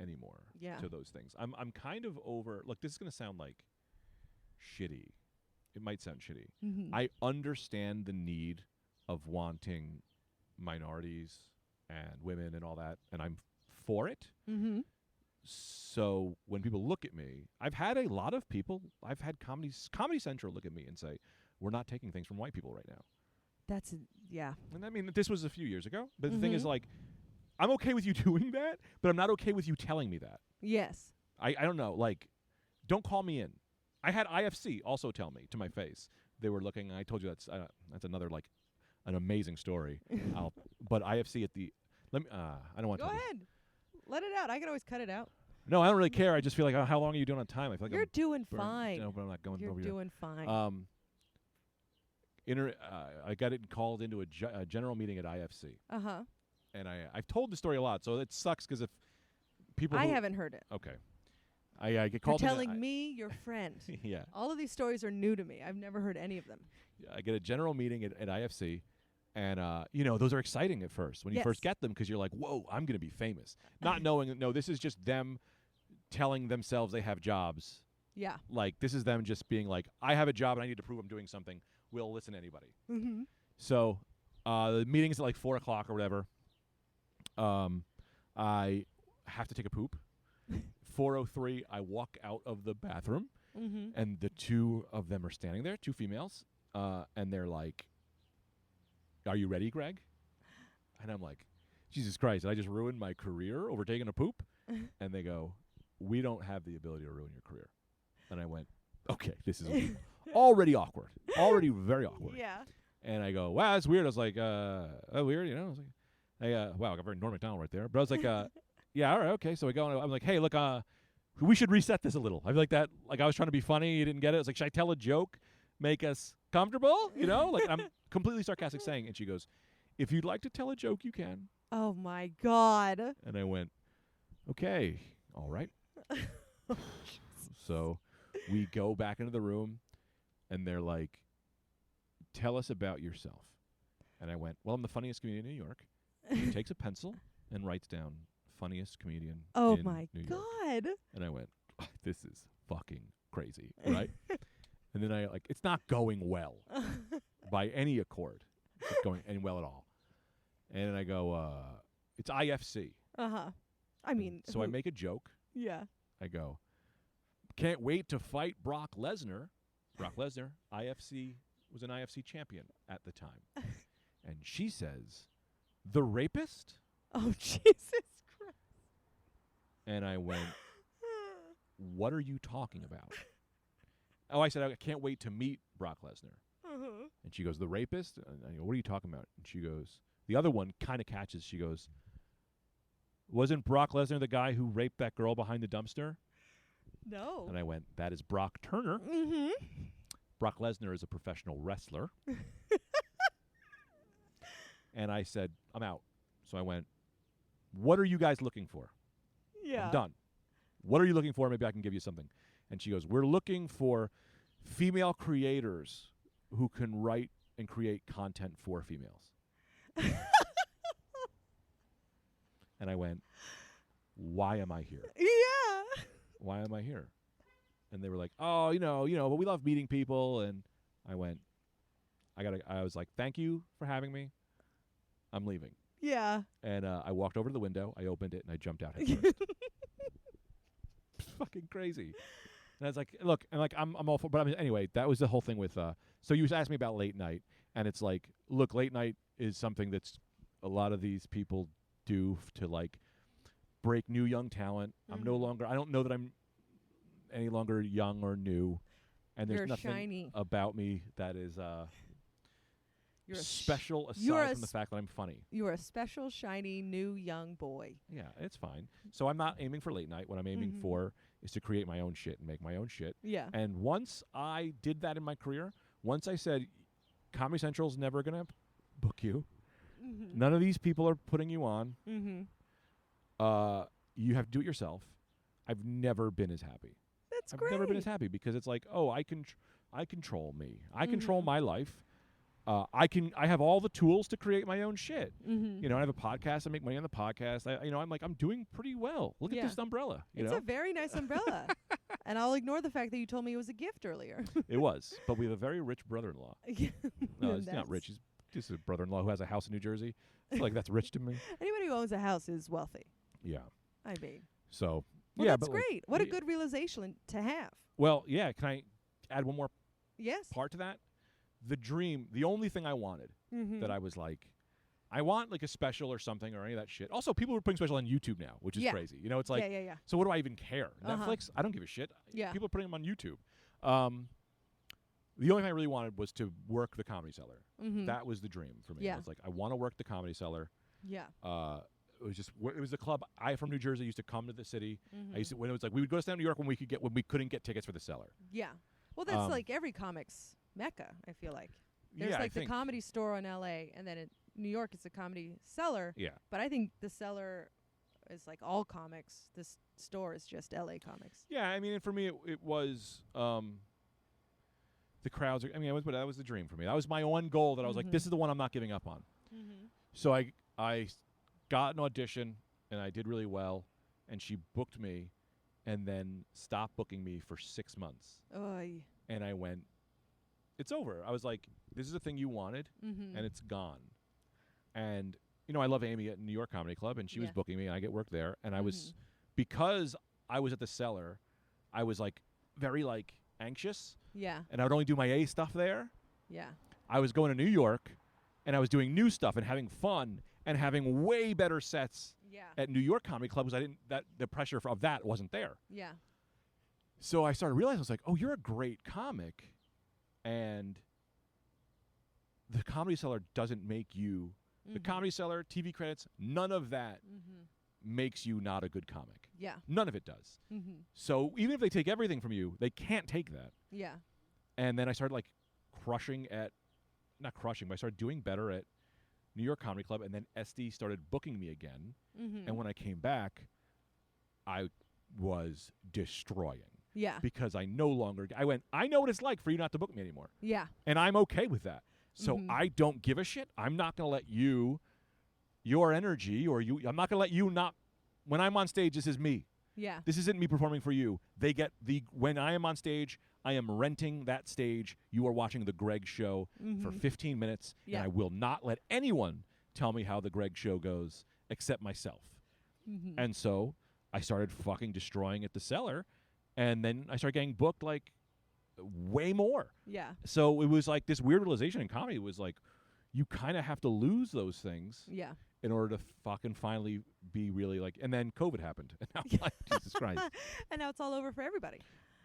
anymore to those things. I'm kind of over. Look, this is going to sound like shitty. It might sound shitty. I understand the need of wanting minorities and women and all that, and I'm for it. So when people look at me, I've had a lot of people, I've had Comedy Central look at me and say, we're not taking things from white people right now. That's, yeah. And I mean, this was a few years ago, but the thing is, like, I'm okay with you doing that, but I'm not okay with you telling me that. Yes. I don't know, like, don't call me in. I had IFC also tell me to my face. They were looking. I told you that's another like an amazing story. But IFC at the I don't want to. Go ahead. Let it out. I can always cut it out. No, I don't really care. I just feel like how long are you doing on time? I feel like You're I'm doing fine. No, but I'm not going. You're over doing fine. I got called into a general meeting at IFC. And I've told the story a lot, so it sucks because if people I haven't heard it. Okay. I get called. You're telling me, your friend. Yeah. All of these stories are new to me. I've never heard any of them. I get a general meeting at IFC, and those are exciting at first when you first get them because you're like, whoa, I'm going to be famous. Not knowing that, no, this is just them telling themselves they have jobs. Yeah. Like, this is them just being like, I have a job and I need to prove I'm doing something. We'll listen to anybody. So the meeting's at like 4 o'clock or whatever. I have to take a poop. 4:03, I walk out of the bathroom, and the two of them are standing there, two females, and they're like, are you ready, Greg? And I'm like, Jesus Christ, did I just ruin my career over taking a poop? And they go, we don't have the ability to ruin your career. And I went, okay, this is already awkward, already very awkward. Yeah. And I go, wow, that's weird. I was like, weird, I was like, wow, I got very Norm Macdonald right there. But I was like, yeah, all right, okay. So I go and I'm like, hey, look, we should reset this a little. I feel like that, like I was trying to be funny. You didn't get it. It's like, should I tell a joke, make us comfortable? You know, like I'm completely sarcastic saying. And she goes, if you'd like to tell a joke, you can. Oh my God. And I went, okay, all right. So we go back into the room, and they're like, tell us about yourself. And I went, well, I'm the funniest comedian in New York. He takes a pencil and writes down funniest comedian in New York. God. And I went, this is fucking crazy, right? And then I like, it's not going well by any accord. It's not going any well at all. And then I go, it's IFC. Uh-huh. I mean. So I make a joke. Yeah. I go, can't wait to fight Brock Lesnar. Brock Lesnar, IFC, was an IFC champion at the time. And she says, the rapist? Oh, Jesus Christ. And I went, what are you talking about? Oh, I said, I can't wait to meet Brock Lesnar. Uh-huh. And she goes, the rapist? And I go, what are you talking about? And she goes, the other one kind of catches. She goes, wasn't Brock Lesnar the guy who raped that girl behind the dumpster? No. And I went, that is Brock Turner. Mm-hmm. Brock Lesnar is a professional wrestler. And I said, I'm out. So I went, what are you guys looking for? Yeah. I'm done. What are you looking for? Maybe I can give you something. And she goes, we're looking for female creators who can write and create content for females. And I went, why am I here? Yeah. Why am I here? And they were like, oh, but we love meeting people. And I went, I was like, thank you for having me. I'm leaving. Yeah. And I walked over to the window, I opened it, and I jumped out head first. It's fucking crazy. And I was like, look, and like I'm all for, but I mean, anyway, that was the whole thing with. So you asked me about late night, and it's like, look, late night is something that's a lot of these people do to like break new young talent. Mm-hmm. I'm no longer. I don't know that I'm any longer young or new, and there's You're nothing shiny. about me that is You're special aside from the fact that I'm funny. You're a special, shiny, new, young boy. Yeah, it's fine. So I'm not aiming for late night. What I'm aiming for is to create my own shit and make my own shit. Yeah. And once I did that in my career, once I said, Comedy Central's never going to book you. Mm-hmm. None of these people are putting you on. Mm-hmm. You have to do it yourself. I've never been as happy. That's I've great. never been as happy because it's like, oh, I control me. I control my life. I have all the tools to create my own shit. Mm-hmm. You know, I have a podcast. I make money on the podcast. I'm doing pretty well. Look at this umbrella. It's a very nice umbrella. And I'll ignore the fact that you told me it was a gift earlier. It was, but we have a very rich brother-in-law. No, he's not rich. He's just a brother-in-law who has a house in New Jersey. I feel like that's rich to me. Anybody who owns a house is wealthy. Yeah. I mean. So, well, yeah. That's great. What a good realization to have. Well, yeah. Can I add one more part to that? The dream, the only thing I wanted that I was like, I want like a special or something or any of that shit. Also, people are putting special on YouTube now, which is crazy. You know, it's like, so what do I even care? Netflix? I don't give a shit. Yeah. People are putting them on YouTube. The only thing I really wanted was to work the Comedy Cellar. Mm-hmm. That was the dream for me. Yeah. It's like, I want to work the Comedy Cellar. Yeah. It was the club. I from New Jersey used to come to the city. Mm-hmm. I used to, when it was like, we would go to New York when we couldn't get tickets for the Cellar. Yeah. Well, that's like every comic's mecca, I feel like. There's like the Comedy Store in LA, and then in New York it's a Comedy Cellar. Yeah. But I think the Cellar is like all comics. This store is just LA comics. Yeah, I mean, and for me it was the crowds. That was the dream for me. That was my one goal that I was like, this is the one I'm not giving up on. Mm-hmm. So I got an audition and I did really well, and she booked me, and then stopped booking me for 6 months. Oy. And I went, it's over. I was like, this is the thing you wanted, and it's gone. And, I love Amy at New York Comedy Club, and she was booking me, and I get work there. And I was, because I was at the Cellar, I was, like, very, like, anxious. Yeah. And I would only do my A stuff there. Yeah. I was going to New York, and I was doing new stuff and having fun and having way better sets at New York Comedy Club because the pressure of that wasn't there. Yeah. So I started realizing, I was like, oh, you're a great comic. And the Comedy Cellar doesn't make you, the Comedy Cellar, TV credits, none of that makes you not a good comic. Yeah. None of it does. Mm-hmm. So even if they take everything from you, they can't take that. Yeah. And then I started like not crushing, but I started doing better at New York Comedy Club, and then SD started booking me again. Mm-hmm. And when I came back, I was destroying. Yeah. Because I know what it's like for you not to book me anymore. Yeah. And I'm okay with that. So Mhm. I don't give a shit. I'm not going to let your energy, I'm not going to let you not, when I'm on stage, this is me. Yeah. This isn't me performing for you. When I am on stage, I am renting that stage. You are watching the Greg Show for 15 minutes, Yeah. and I will not let anyone tell me how the Greg Show goes except myself. Mm-hmm. And so I started fucking destroying at the Cellar, and then I started getting booked like way more. Yeah. So it was like this weird realization in comedy was like, you kind of have to lose those things Yeah. in order to fucking finally be really like. And then COVID happened, and now I'm like, Jesus Christ. And now it's all over for everybody.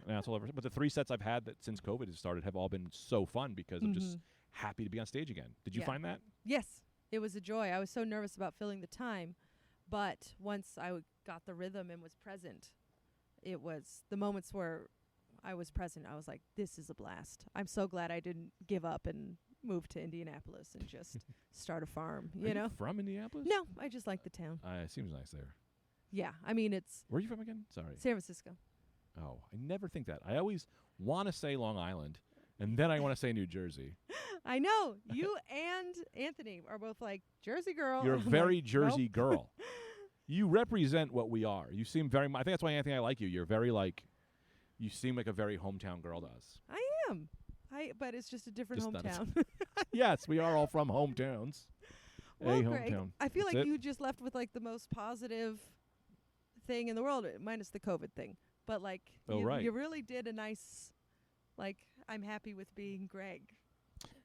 And that's all over. But the 3 sets I've had that since COVID has started have all been so fun because I'm just happy to be on stage again. Did you Yeah. find that? Yes. It was a joy. I was so nervous about filling the time, but once I got the rhythm and was present, it was the moments where I was present. I was like, this is a blast. I'm so glad I didn't give up and move to Indianapolis and just start a farm, Are you know? you from Indianapolis? No, I just like the town. It seems nice there. Yeah. I mean, it's Where are you from again? Sorry. San Francisco. Oh, I never think that. I always want to say Long Island, and then I want to say New Jersey. I know. You and Anthony are both like, Jersey girl. You're a I'm very like, Jersey nope. girl. You represent what we are. You seem very I think that's why, Anthony, I like you. You're very like, you seem like a very hometown girl to us. I am. But it's just a different Just not as- hometown. Yes, we are all from hometowns. Well, a Greg, hometown. I feel That's like it. you just left with like the most positive thing in the world, minus the COVID thing. But like, Oh, right. you really did a nice, like, I'm happy with being Greg.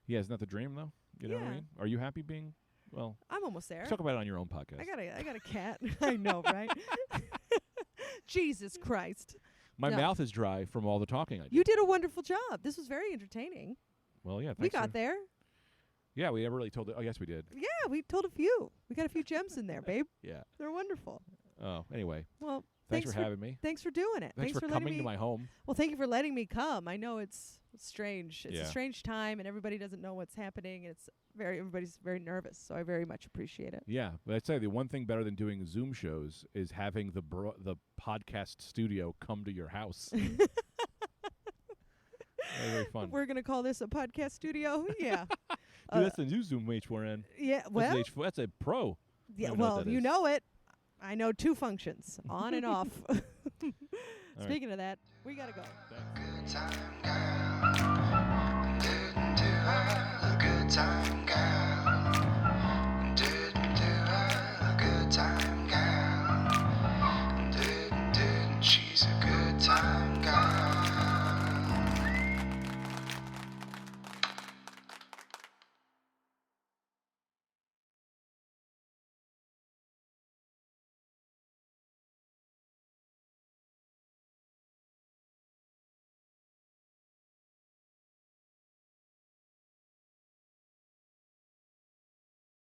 Yeah, isn't that the dream, though? You know what I Yeah. mean? Are you happy being, well, I'm almost there. talk about it on your own podcast. I got a cat. I know, right? Jesus Christ. My No. mouth is dry from all the talking I did. You did a wonderful job. This was very entertaining. Well, yeah. We thanks got for- there. Yeah, we never really told it. Oh, yes, we did. Yeah, we told a few. We got a few gems in there, babe. Yeah. They're wonderful. Oh, anyway. Well, Thanks for having me. Thanks for doing it. Thanks for letting coming me to my home. Well, thank you for letting me come. I know it's strange. It's Yeah. a strange time, and everybody doesn't know what's happening, and everybody's very nervous. So I very much appreciate it. Yeah, but I'd say the one thing better than doing Zoom shows is having the podcast studio come to your house. Very fun. We're gonna call this a podcast studio. Yeah. Dude, that's the new Zoom H4n. Yeah. Well. That's, that's a Pro. Yeah. don't know what Well, that you is. know it. I know 2 functions, on and off. right. Speaking of that, we gotta go. Thanks. Good time girl, didn't do her a good time girl, didn't do her a good time girl, didn't she's a good time